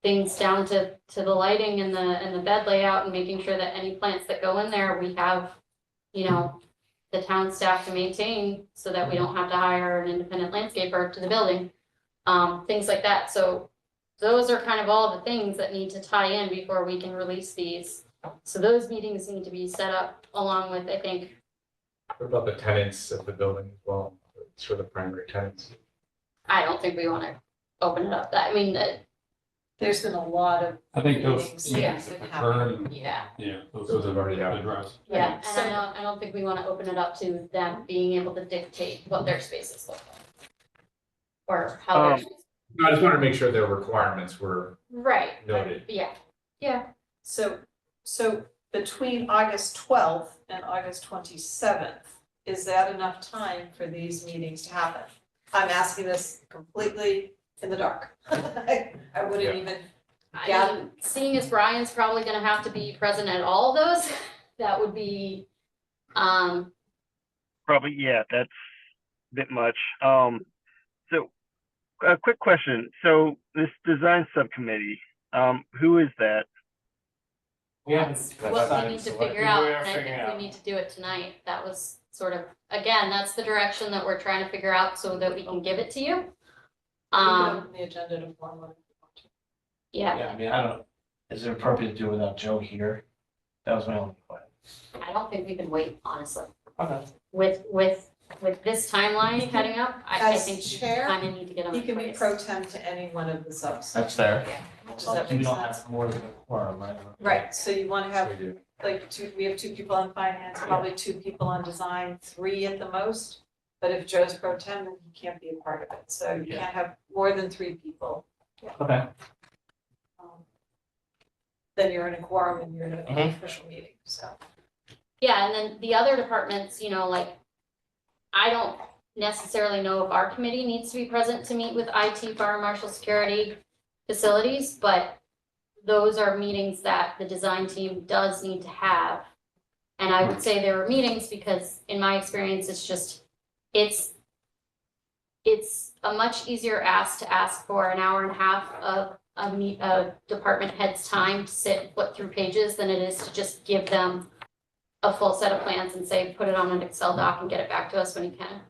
things down to the lighting and the bed layout and making sure that any plants that go in there, we have, the town staff to maintain so that we don't have to hire an independent landscaper to the building. Things like that. So those are kind of all the things that need to tie in before we can release these. So those meetings need to be set up along with, I think. What about the tenants of the building as well? For the primary tenants. I don't think we want to open it up. There's been a lot of I think those meetings. meetings that have happened. occurred, Yeah. those have already been addressed. Yeah, and I don't think we want to open it up to them being able to dictate what their spaces look like. Or how their spaces. I just wanted to make sure their requirements were Right. noted. Yeah. Yeah. So between August 12th and August 27th, is that enough time for these meetings to happen? I'm asking this completely in the dark. I wouldn't even gather. Seeing as Brian's probably gonna have to be present at all of those, that would be, Probably, yeah, that's a bit much. So a quick question. So this design subcommittee, who is that? that's what we need to figure out, and I think we need to do it tonight. That was sort of, again, that's the direction that we're trying to figure out so that we can give it to you. We can open the agenda to form one if you want to. Yeah, Yeah, I mean, I don't, is it appropriate to do it without Joe here? That was my only question. I don't think we can wait, honestly. Okay. With this timeline heading up, I As think you chair, kind of need to get on He the can be place. pro tem to any one of the subs. That's fair. Does that We make don't sense? have more than a quorum, right? Right, so you wanna have We do. we have 2 people on finance, probably 2 people on design, 3 at the most. But if Joe's pro tem, then he can't be a part of it, so you Yeah. can't have more than 3 people. Okay. Then you're in a quorum and you're in an Mhm. official meeting, so. Yeah, and then the other departments, I don't necessarily know if our committee needs to be present to meet with IT, fire marshal, security, facilities, but those are meetings that the design team does need to have. And I would say there were meetings because in my experience, it's a much easier ask to ask for an hour and a half of a department head's time to sit and flip through pages than it is to just give them a full set of plans and say, put it on an Excel doc and get it back to us when you can.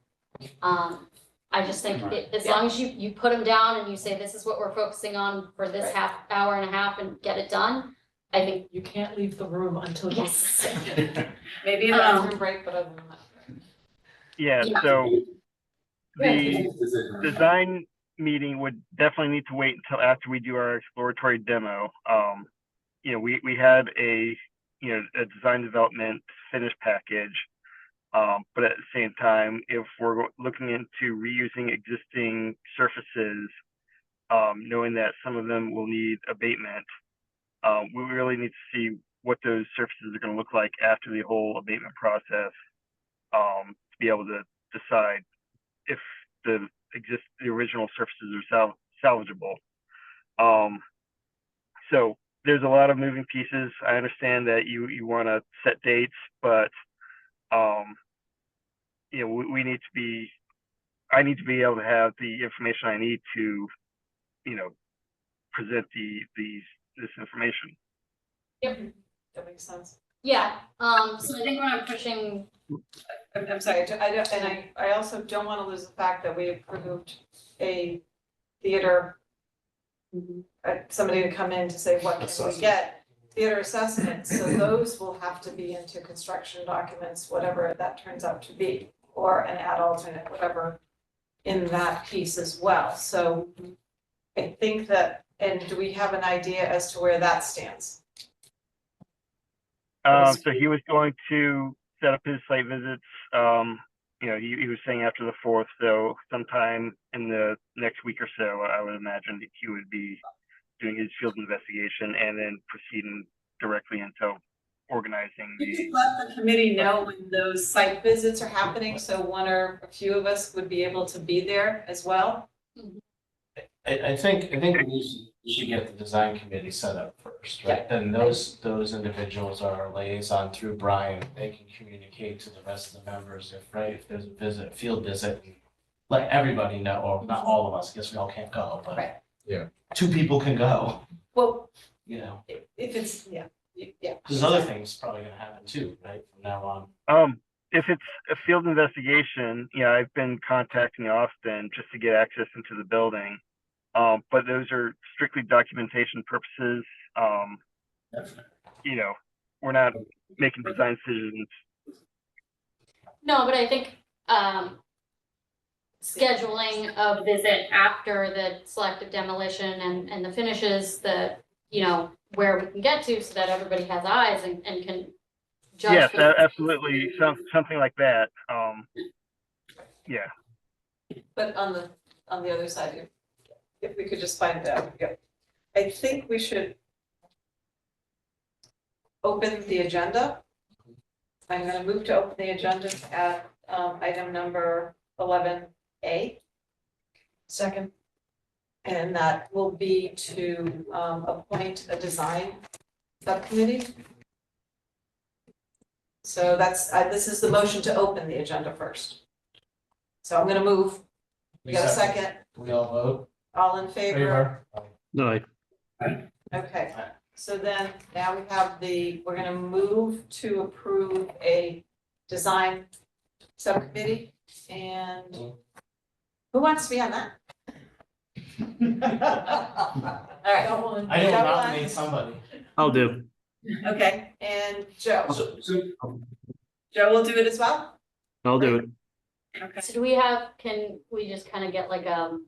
I just think as long as you put them down and you say, this is what we're focusing on for this hour and a half and get it done, I think. You can't leave the room until you. Yes. Maybe a bathroom break, but other than that. Yeah, so the design meeting would definitely need to wait until after we do our exploratory demo. We had a design development finish package. But at the same time, if we're looking into reusing existing surfaces, knowing that some of them will need abatement, we really need to see what those surfaces are going to look like after the whole abatement process, to be able to decide if the original surfaces are salvageable. So there's a lot of moving pieces. I understand that you want to set dates, but I need to be able to have the information I need to, present this information. Yep, that makes sense. Yeah, so I think when I'm pushing, I'm sorry, I don't, and I also don't wanna lose the fact that we approved a theater. Somebody to come in to say, what can we get? Theater assessment, so those will have to be into construction documents, whatever that turns out to be, or an ad alternate, whatever. In that piece as well, so I think that, and do we have an idea as to where that stands? So he was going to set up his site visits. He was saying after the 4th, so sometime in the next week or so, I would imagine that he would be doing his field investigation and then proceeding directly into organizing Could you the. let the committee know when those site visits are happening, so one or a few of us would be able to be there as well? I think we should get the design committee set up first, right? Then those individuals are a liaison through Brian. They can communicate to the rest of the members if there's a field visit. And let everybody know, or not all of us, I guess we all can't go, but. Right. Yeah. 2 people can go, Well, if it's, yeah. there's other things probably gonna happen too, right, from now on. If it's a field investigation, I've been contacting Austin just to get access into the building. But those are strictly documentation purposes. We're not making design decisions. no, but I think, scheduling a visit after the selective demolition and the finishes that, where we can get to so that everybody has eyes and can judge. Yes, the- absolutely. Something like that. Yeah. But on the other side, if we could just find out, I think we should open the agenda. I'm gonna move to open the agenda at item number 11A. Second. And that will be to appoint a design subcommittee. So this is the motion to open the agenda first. So I'm gonna move. We got a second? We all vote? All in favor? No, Okay, so then now we have we're gonna move to approve a design subcommittee, and who wants to be on that? All right. I will Joe nominate wants- somebody. I'll do. Okay, and Joe. So- Joe will do it as well? I'll do it. Okay. So can we just kind of get like a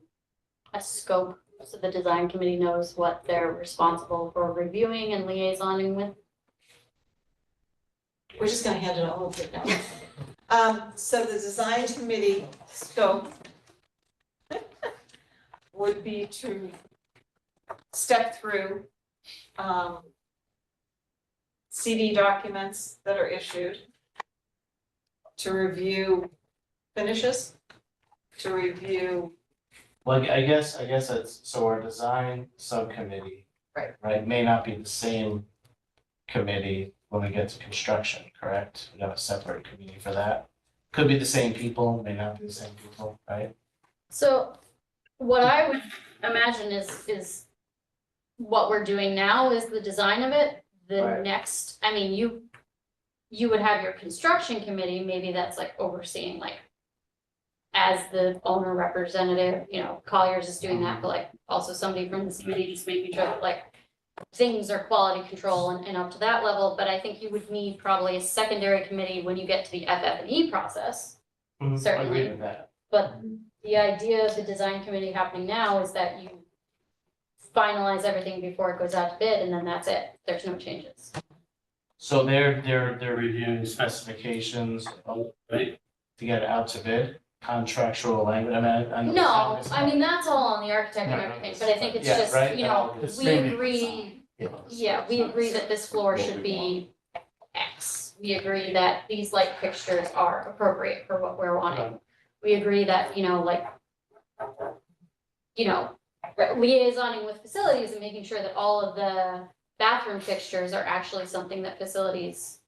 scope so the design committee knows what they're responsible for reviewing and liaisoning with? We're just gonna hand it all over now. So the design committee scope would be to step through CD documents that are issued, to review finishes, to review. Well, I guess it's, so our design subcommittee. Right, may not be the same committee when we get to construction, correct? We have a separate committee for that. Could be the same people, may not be the same people, right? So what I would imagine is what we're doing now is the design of it. The Right. next, I mean, you would have your construction committee, maybe that's like overseeing, like as the owner representative, Colliers is doing that, but like also somebody from this committee just making sure that like things are quality control and up to that level. But I think you would need probably a secondary committee when you get to the FF&E process. I Certainly. agree with that. But the idea of the design committee happening now is that you finalize everything before it goes out to bid, and then that's it. There's no changes. So they're reviewing specifications, right, to get it out to bid, contractual language, I mean. No, I mean, that's all on the architect and Right. everything, but I think it's Yeah, just, right, we maybe- agree, we agree that this floor should be X. We agree that these light fixtures are appropriate for what we're wanting. We agree that, liaisoning with facilities and making sure that all of the bathroom fixtures are actually something that facilities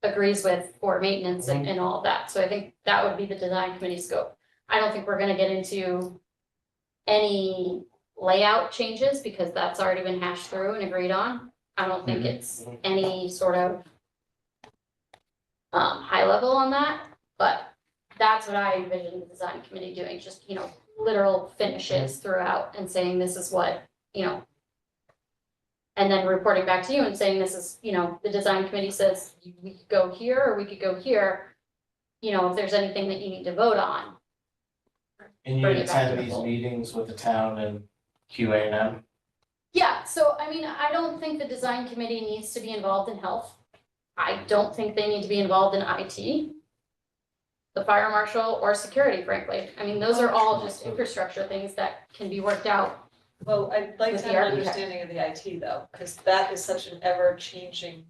agrees with for maintenance and all of that. So I think that would be the design committee scope. I don't think we're gonna get into any layout changes because that's already been hashed through and agreed on. I don't think it's any sort of high level on that, but that's what I envision the design committee doing, just, literal finishes throughout and saying this is what, and then reporting back to you and saying this is, the design committee says we could go here or we could go here. If there's anything that you need to vote on. And you Bring it back to attend the these full. meetings with the town and QA&M? Yeah, so I mean, I don't think the design committee needs to be involved in health. I don't think they need to be involved in IT. The fire marshal or security, frankly. I mean, those are all just infrastructure things that can be worked out. Well, I'd like With to the have an architect. understanding of the IT though, because that is such an ever-changing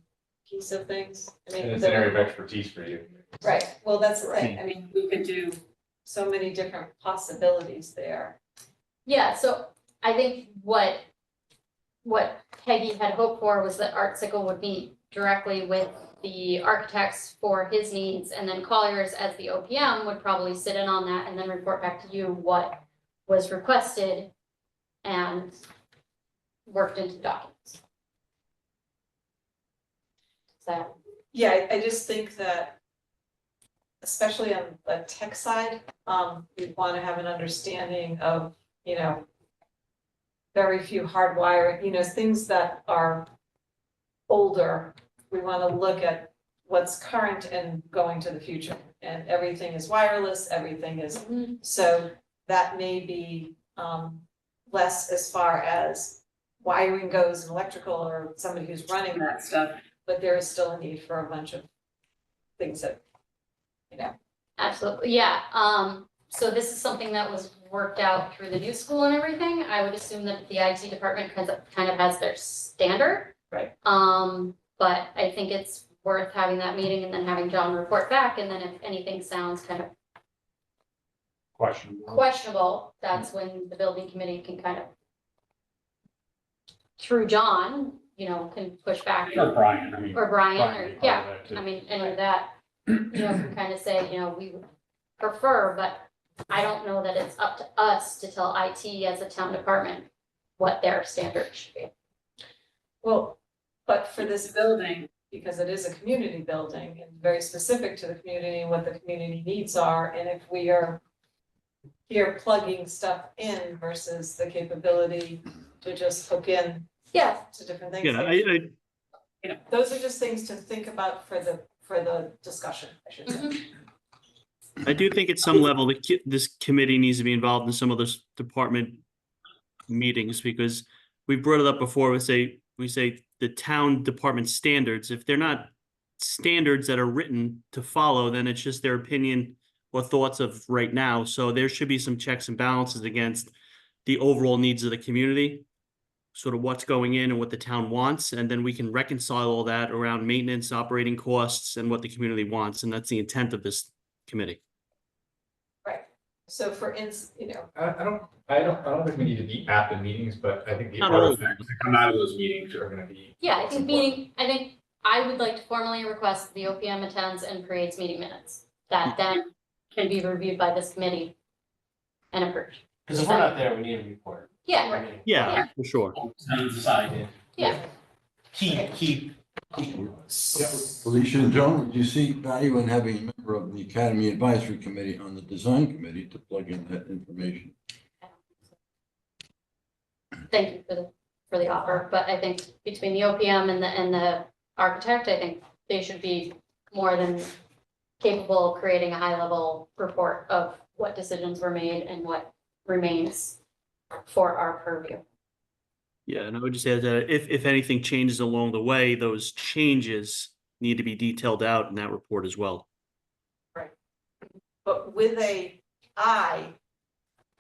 piece of things. I mean, And it's an area of expertise for you. right, well, that's the thing. I mean, we could do so many different possibilities there. Yeah, so I think what Peggy had hoped for was that Art Sickle would meet directly with the architects for his needs, and then Colliers as the OPM would probably sit in on that and then report back to you what was requested and worked into documents. So, Yeah, I just think that, especially on the tech side, we want to have an understanding of, very few hardwiring, things that are older. We want to look at what's current and going to the future, and everything is wireless, everything is, so that may be, less as far as wiring goes and electrical or somebody who's running that stuff, but there is still a need for a bunch of things that, absolutely, yeah, so this is something that was worked out through the new school and everything. I would assume that the IT department kind of has their standard. Right. But I think it's worth having that meeting and then having John report back, and then if anything sounds kind of questionable, that's when the building committee can kind of, through John, can push back. Or Brian, I mean. Or Brian, or, would be part yeah, of that, too. I mean, any of that, can kind of say, we would prefer, but I don't know that it's up to us to tell IT as a town department what their standards should be. well, but for this building, because it is a community building and very specific to the community and what the community needs are, and if we are here plugging stuff in versus the capability to just hook in Yeah. to different things. Yeah, Those are just things to think about for the discussion, I should say. I do think at some level, this committee needs to be involved in some of those department meetings, because we brought it up before, we say the town department standards, if they're not standards that are written to follow, then it's just their opinion or thoughts of right now. So there should be some checks and balances against the overall needs of the community, sort of what's going in and what the town wants, and then we can reconcile all that around maintenance, operating costs, and what the community wants, and that's the intent of this committee. Right, so for I don't think we need to be at the meetings, but I think the Not all of them. artifacts that come out of those meetings are gonna be. Yeah, I what's think important. I think I would like to formally request the OPM attends and creates meeting minutes that then can be reviewed by this committee and approved. Because if we're not there, we need a report. Yeah, right. Yeah, for sure. Yeah. Keep. Felicia and Joan, would you see value in having a member of the Academy Advisory Committee on the Design Committee to plug in that information? Thank you for the offer, but I think between the OPM and the architect, I think they should be more than capable of creating a high-level report of what decisions were made and what remains for our purview. Yeah, and I would just add that if anything changes along the way, those changes need to be detailed out in that report as well. but with a eye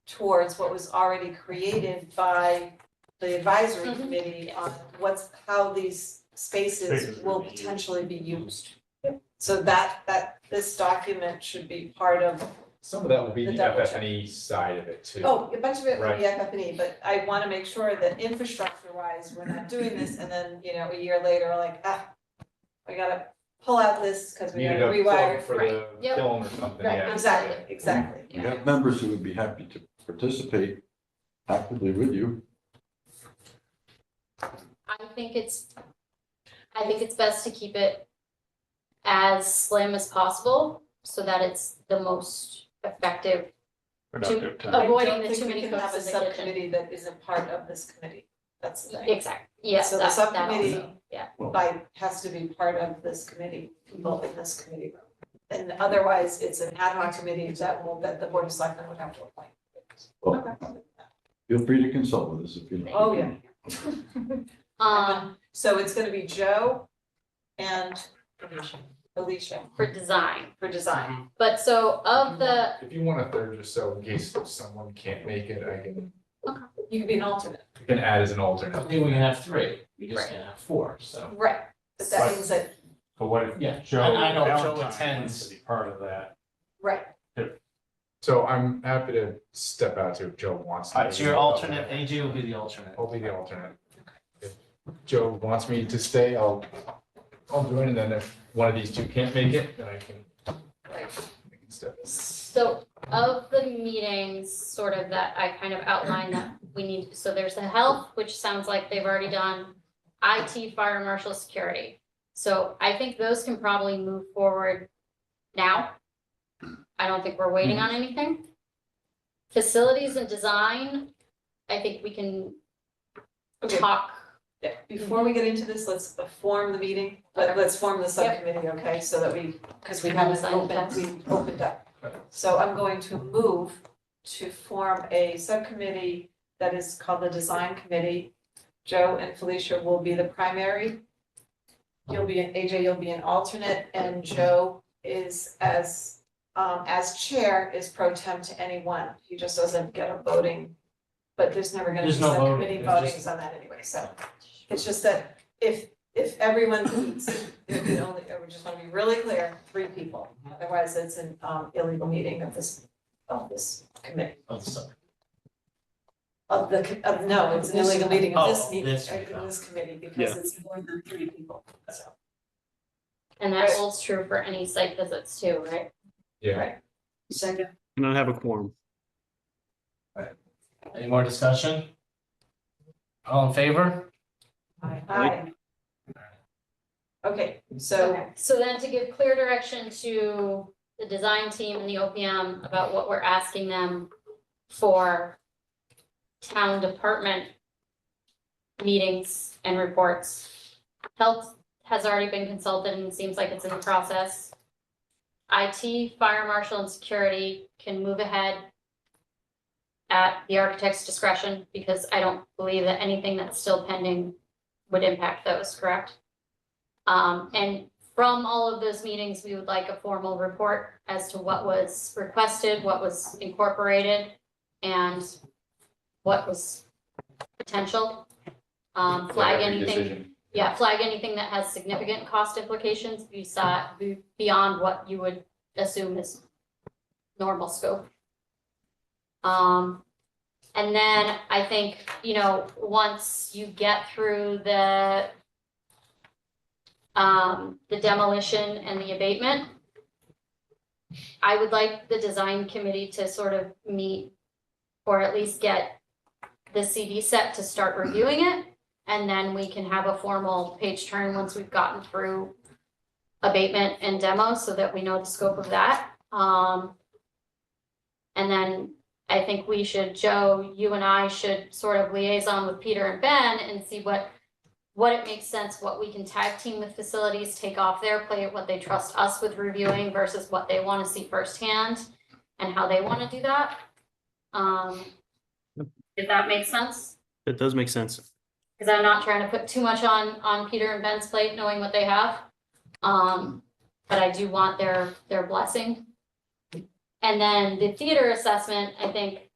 towards what was already created by the advisory Mhm. committee on how these spaces Spaces will will be used. potentially be used. So that this document should be part of, Some of that will be The the double check. FF&E side of it too. a bunch of it will Right. be FF&E, but I wanna make sure that infrastructure wise, we're not doing this and then, a year later, like, we gotta pull out this, cause we Needed gotta a plug rewire. for the Yep. kiln or something, Right, yeah. exactly. We have members who would be happy to participate actively with you. I think it's best to keep it as slim as possible so that it's the most effective Productive time. I avoiding don't the think too we many can have a cooks in the kitchen. subcommittee that isn't part of this committee. That's the thing. Exactly, yeah, So the that subcommittee- also, yeah. Has to be part of this committee, people in this committee. And otherwise, it's an ad hoc committee that the board of selectmen would have to appoint. Well, feel free to consult with us if you like. Oh, yeah. So it's gonna be Joe and Alicia For design, for design. but so of the, If you want a third, just so in case someone can't make it, You can be an alternate. I can add as an I alternate. think we can have 3, we just Right. can't have 4, so. Right. But that means that, But what if Yeah, Joe I know Joe Valentine attends. wants to be part of that? right, So I'm happy to step out too if Joe wants. to. Alright, so your alternate, AJ will be the alternate. I'll be the alternate. If Joe wants me to stay, I'll join, and then if one of these two can't make it, then I can step in. so of the meetings, sort of that I kind of outlined that we need, so there's the health, which sounds like they've already done. IT, fire marshal, security. So I think those can probably move forward now. I don't think we're waiting on anything. Facilities and design, I think we can Okay. talk. Yeah, before we get into this, let's form the meeting, let's form the subcommittee, okay, so that because we haven't opened up. So I'm going to move to form a subcommittee that is called the Design Committee. Joe and Felicia will be the primary. AJ, you'll be an alternate, and Joe is as chair is pro tem to anyone. He just doesn't get a voting, but there's never gonna be There's no voting, subcommittee there's votings on that anyway, so. It's just that if everyone meets, it could only, I would just wanna be really clear, 3 people. Otherwise, it's an illegal meeting of this committee. Of the sub- No, it's an illegal meeting of this Oh, meeting, this of meeting. this committee, because Yeah. it's more than 3 people, so. And that holds true for any site visits too, right? Yeah. Right. Second. And I have a quorum. Any more discussion? All in favor? Aye. Okay, so, Okay, so then to give clear direction to the design team and the OPM about what we're asking them for town department meetings and reports. Health has already been consulted and it seems like it's in the process. IT, fire marshal, and security can move ahead at the architect's discretion, because I don't believe that anything that's still pending would impact those, correct? And from all of those meetings, we would like a formal report as to what was requested, what was incorporated, and what was potential. Flag anything, flag anything that has significant cost implications beyond what you would assume is normal scope. And then I think, once you get through the demolition and the abatement, I would like the design committee to sort of meet, or at least get the CD set to start reviewing it. And then we can have a formal page turn once we've gotten through abatement and demo, so that we know the scope of that. And then I think we should, Joe, you and I should sort of liaison with Peter and Ben and see what it makes sense, what we can tag team with facilities, take off their plate, what they trust us with reviewing versus what they want to see firsthand, and how they want to do that. Did that make sense? That does make sense. Because I'm not trying to put too much on Peter and Ben's plate, knowing what they have. But I do want their blessing. And then the theater assessment, I think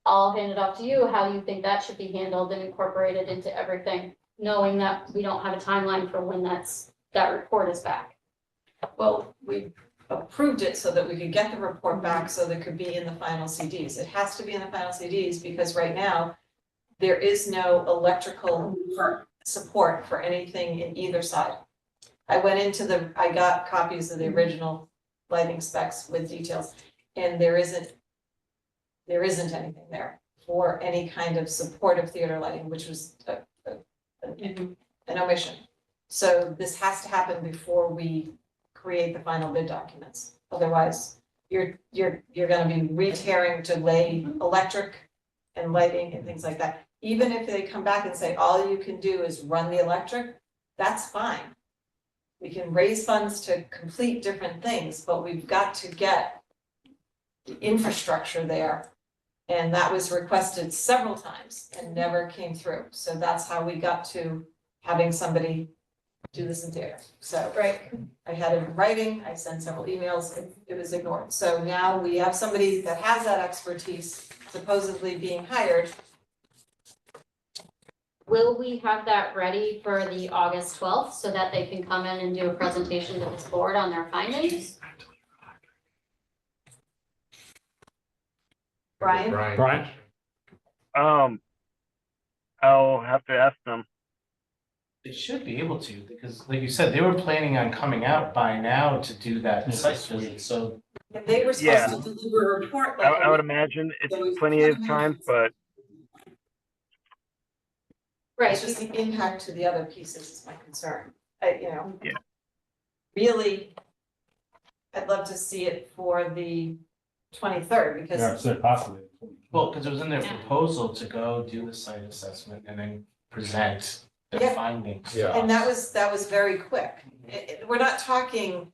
I'll hand it off to you, how you think that should be handled and incorporated into everything, knowing that we don't have a timeline for when that report is back. well, we approved it so that we could get the report back, so that it could be in the final CDs. It has to be in the final CDs, because right now, there is no electrical support for anything in either side. I got copies of the original lighting specs with details, and there isn't anything there for any kind of supportive theater lighting, which was an omission. So this has to happen before we create the final bid documents. Otherwise, you're gonna be re-tearing to lay electric and lighting and things like that. Even if they come back and say, all you can do is run the electric, that's fine. We can raise funds to complete different things, but we've got to get the infrastructure there. And that was requested several times and never came through. So that's how we got to having somebody do this in theater. So, right, I had it in writing, I sent several emails, it was ignored. So now we have somebody that has that expertise supposedly being hired. Will we have that ready for the August 12th so that they can come in and do a presentation to this board on their findings? Brian? Brian? I'll have to ask them. They should be able to, because like you said, they were planning on coming out by now to do that site visit, so. And they were Yeah. supposed to deliver a report. I would imagine it's plenty of time, but Right. It's just the impact to the other pieces is my concern. Yeah. Really, I'd love to see it for the 23rd because. Yeah, so possibly. Well, because it was in their proposal to go do the site assessment and then present their Yeah. findings. Yeah. And that was very quick. We're not talking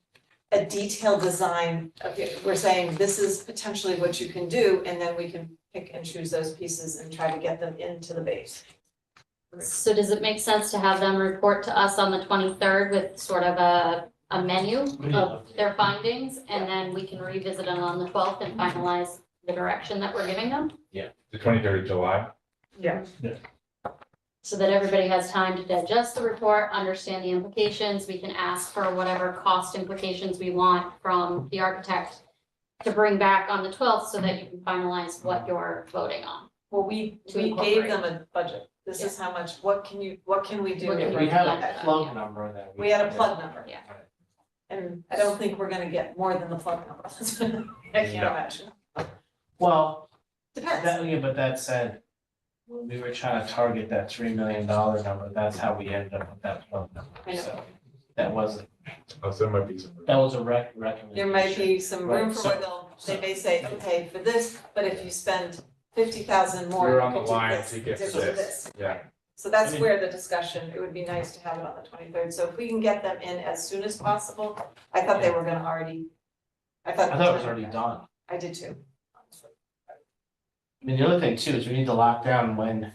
a detailed design of it. We're saying this is potentially what you can do, and then we can pick and choose those pieces and try to get them into the base. So does it make sense to have them report to us on the 23rd with sort of a menu of their findings? And then we can revisit them on the 12th and finalize the direction that we're giving them? The 23rd of July. Yeah. So that everybody has time to digest the report, understand the implications. We can ask for whatever cost implications we want from the architect to bring back on the 12th so that you can finalize what you're voting on. Well, we gave them a budget. This is how much, what can we do? What can We had a plug number that We had a plug number. Yeah. And I don't think we're gonna get more than the plug number. I can't imagine. Well, Depends. yeah, but that said, when we were trying to target that $3 million number, that's how we ended up with that plug number. I know. So that wasn't, Oh, so there might be some. that was a recommendation. There might be some room Right, for so- wiggle. They may say, okay, for this, but if you spend 50,000 more. You're you on the could do line this, to get do this. Yeah. So that's I mean- where the discussion, it would be nice to have it on the 23rd. So if we can get them in as soon as possible, I thought they were gonna already. I thought it was already done. I did too. I mean, the other thing too is we need to lock down when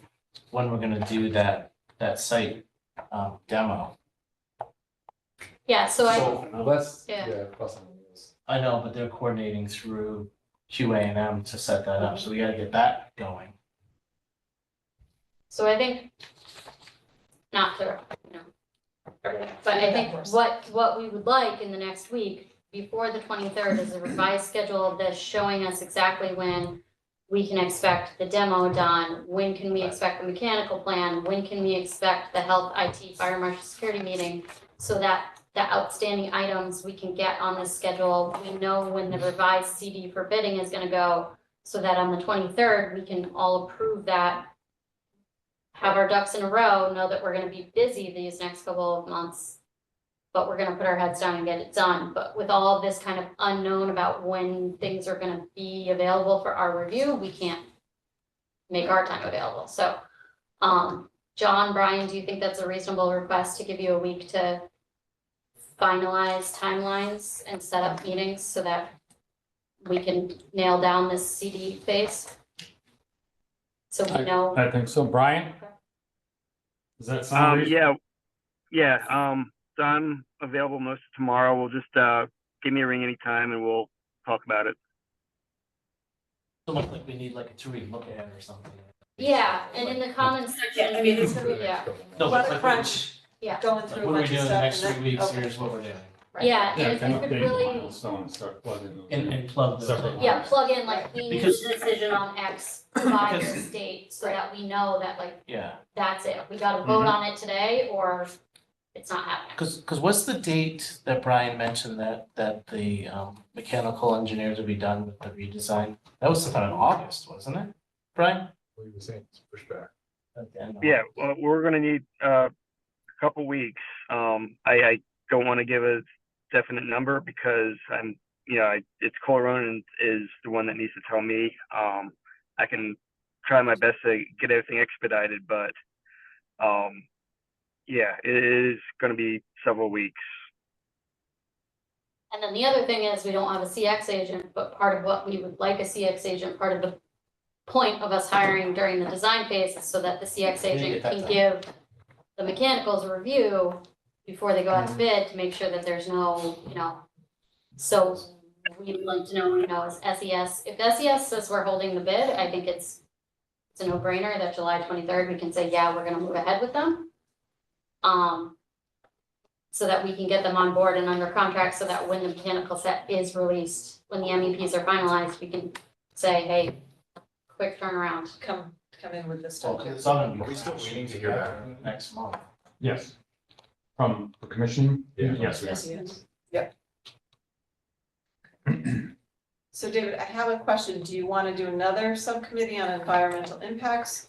we're gonna do that site demo. Yeah, so I, Well, that's, Yeah. yeah, plus and minus. I know, but they're coordinating through QA&M to set that up, so we gotta get that going. So I think, not to, but I think what we would like in the next week, before the 23rd, is a revised schedule of this, showing us exactly when we can expect the demo done, when can we expect the mechanical plan, when can we expect the health, IT, fire marshal, security meeting, so that the outstanding items we can get on this schedule, we know when the revised CD for bidding is gonna go, so that on the 23rd, we can all approve that, have our ducks in a row, know that we're gonna be busy these next couple of months, but we're gonna put our heads down and get it done. But with all of this kind of unknown about when things are gonna be available for our review, we can't make our time available. So, John, Brian, do you think that's a reasonable request to give you a week to finalize timelines and set up meetings so that we can nail down this CD phase? So we know. I think so. Brian? Does that sound reasonable? So I'm available most of tomorrow. We'll just give me a ring anytime and we'll talk about it. So much like we need like a 2-week look ahead or something. Yeah, and in the comments section. Yeah, I mean, it's Yeah, No, A lot but of like, crunch, yeah, going like, through a what are we bunch of doing the stuff next and 3 then, weeks, okay. here's what we're doing. yeah, Yeah, and if kind you of could update really, milestone and start plugging them. And plug those Separate in. yeah, plug in like, we need a Because- decision on X by Because- this date, so that we know that like, Yeah, that's it. We gotta vote on it today, or it's not happening. because what's the date that Brian mentioned that the mechanical engineers would be done with the redesign? That was sometime in August, wasn't it, Brian? What you were saying, it's pushback. At the end of Yeah, August. we're gonna need a couple weeks. I don't want to give a definite number because it's Cole Ronan is the one that needs to tell me. I can try my best to get everything expedited, but yeah, it is going to be several weeks. And then the other thing is we don't have a CX agent, but part of what we would like a CX agent, part of the point of us hiring during the design phase is so that the CX agent can give the mechanicals a review before they go out to bid to make sure that there's no, so we'd like to know, is SES, if SES says we're holding the bid, I think it's a no-brainer that July 23rd, we can say, yeah, we're gonna move ahead with them. So that we can get them on board and under contract so that when the mechanical set is released, when the MEPs are finalized, we can say, hey, quick turnaround. Come in with this Well, stuff. 'cause it's on Are we still waiting to hear back? next month. Yes. From the commission? Yeah. Yes. Yes. Yep. So David, I have a question. Do you want to do another subcommittee on environmental impacts?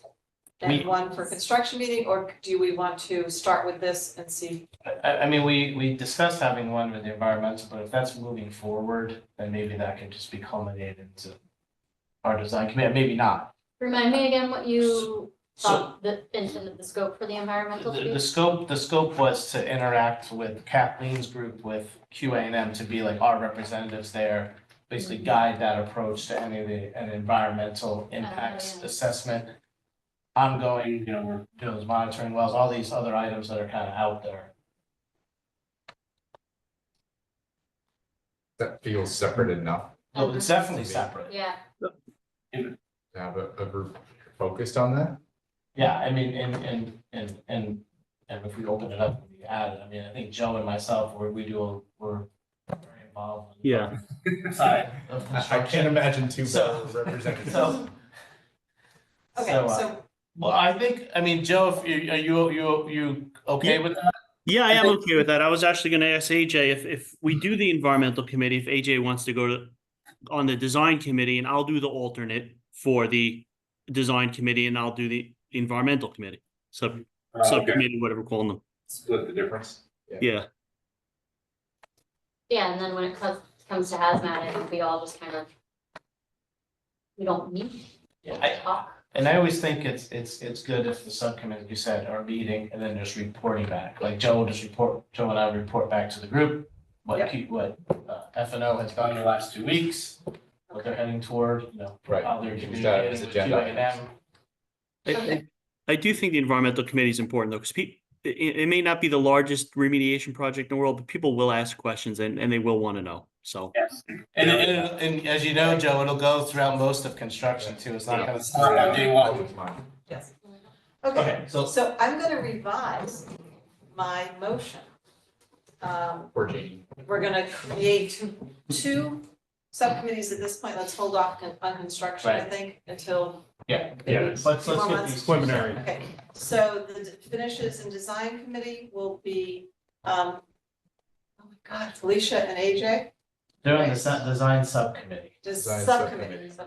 And one for construction meeting, or do we want to start with this and see? I mean, we discussed having one with the environmental, but if that's moving forward, then maybe that can just be culminated into our design committee, maybe not. Remind me again what you So thought intended the scope for the environmental to be? the scope was to interact with Kathleen's group with QA&M to be like our representatives there, basically guide that approach to any of an environmental impacts yeah. assessment. Ongoing, we're doing those monitoring wells, all these other items that are kind of out there. That feels separate enough So it's definitely separate. Yeah, to have a group focused on that. Yeah, I mean, and if we open it up, we add it. I mean, I think Joe and myself, we're very involved. in the Yeah. Side of I construction. can't imagine two So- better representatives. Okay, So, so well, I mean, Joe, if you okay with that? Yeah, I am okay with that. I was actually gonna ask AJ if we do the environmental committee, if AJ wants to go on the design committee, and I'll do the alternate for the design committee, and I'll do the environmental committee. Subcommittee, whatever we're calling them. Split the difference. Yeah. yeah, and then when it comes to hazmat, I think we all just kind of, we don't need Yeah, to talk. and I always think it's good if the subcommittee, you said, are meeting and then just reporting back. Like Joe and I report back to the group, what F&O has done in the last 2 weeks, what they're heading toward, Right. how they're Use that communicating as with agenda QA&M. I do think the environmental committee is important though, because it may not be the largest remediation project in the world, but people will ask questions and they will want to know. So. Yes. And as you know, Joe, it'll go throughout most of construction too. It's not gonna start on day one. yes. Okay, Okay, so so I'm gonna revise my motion. Or Janie. We're gonna create two subcommittees at this point. Let's hold off on construction, I Right. think, until. yeah, maybe let's two more get months. these Preliminary. Okay, so the finishes and design committee will be, oh my God, Felicia and AJ, They're on the design subcommittee. just Design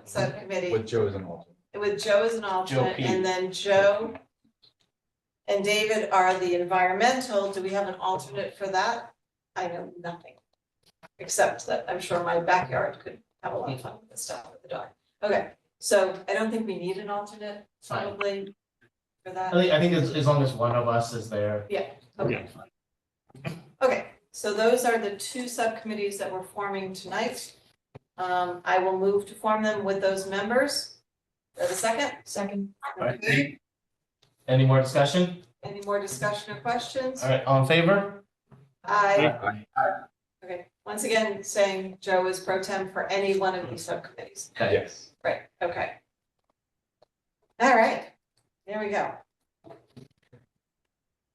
subcommittee, With Joe as an alternate. with Joe as an alternate, P. and then Joe and David are the environmental. Do we have an alternate for that? I know nothing, except that I'm sure my backyard could have a lot of fun with this stuff with the dog. Okay, so I don't think we need an alternate probably for that. I think as long as one of us is there. Yeah, okay. Okay, so those are the two subcommittees that we're forming tonight. I will move to form them with those members. Do I have a second? Second. All right. Any more discussion? Any more discussion or questions? All right, all in favor? I, okay, once again, saying Joe is pro tem for any one of these subcommittees. Okay. Yes. Right, okay. All right, there we go.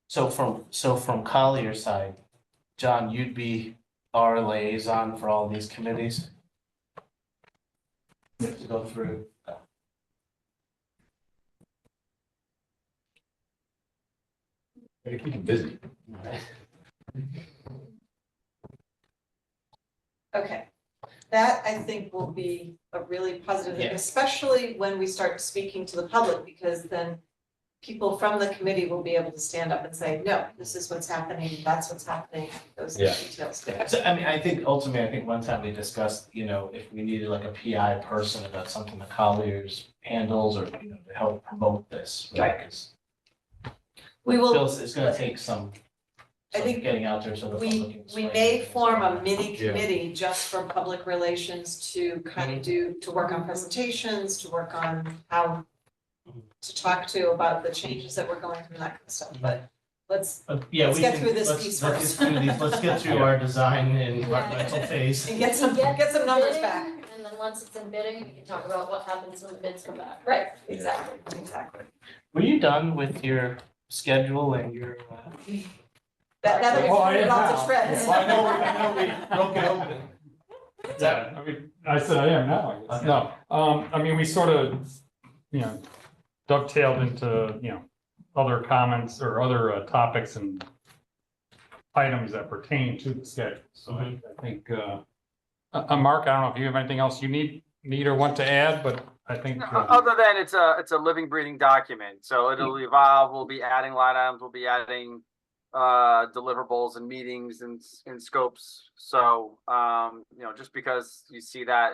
So from Collier's side, John, you'd be our liaison for all these committees? To go through. Gotta keep him busy. Okay, that I think will be a really positive thing, Yeah. especially when we start speaking to the public, because then people from the committee will be able to stand up and say, no, this is what's happening, that's what's happening, those are the Yeah. details there. So, I mean, I think ultimately, I think one time we discussed, if we needed like a PI person, if that's something the Colliers handles or, to help promote this. Right. 'Cause We will. it's gonna take some I think getting out there so the public can We explain may it. form a mini Yeah. committee just for public relations to kind of to work on presentations, to work on how to talk to about the changes that we're going through and that kind of stuff, but let's Yeah, let's we get can- through this let's- piece let's first. get through these- Let's get through our design and Yeah. environmental phase. And get some numbers Bidding, back. And then once it's in bidding, we can talk about what happens when the bids come back. Right, exactly. Were you done with your schedule and your? That'll be Well, I put am off the now. shreds. Well, I know we broke it open. Yeah, I mean, I said I am now, I guess. No, I mean, we sort of, dovetailed into, other comments or other topics and items that pertain to the schedule. So I think, Mark, I don't know if you have anything else you need or want to add, but I think. Other than it's a living, breathing document, so it'll evolve, we'll be adding line items, we'll be adding deliverables and meetings and scopes. So, just because you see that,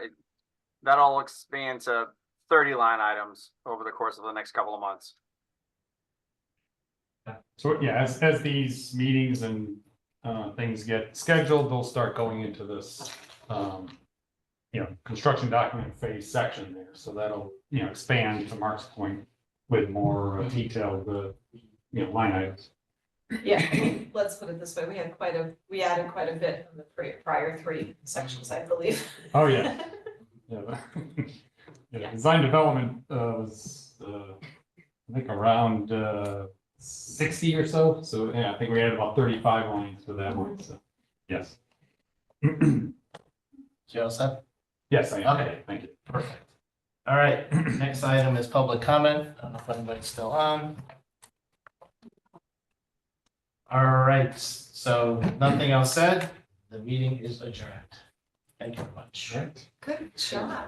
that'll expand to 30 line items over the course of the next couple of months. So, yeah, as these meetings and things get scheduled, they'll start going into this, construction document phase section there. So that'll, expand to Mark's point with more detailed, line items. Yeah, let's put it this way, we added quite a bit from the prior three sections, I believe. Oh, yeah. Yeah, design development was, I think around 60 or so. So, yeah, I think we had about 35 lines for that one, so, yes. Joseph? Yes, I am. Okay. Thank you. Perfect. All right, next item is public comment. I don't know if anybody's still on. All right, so nothing else said. The meeting is adjourned. Thank you very much. Good job.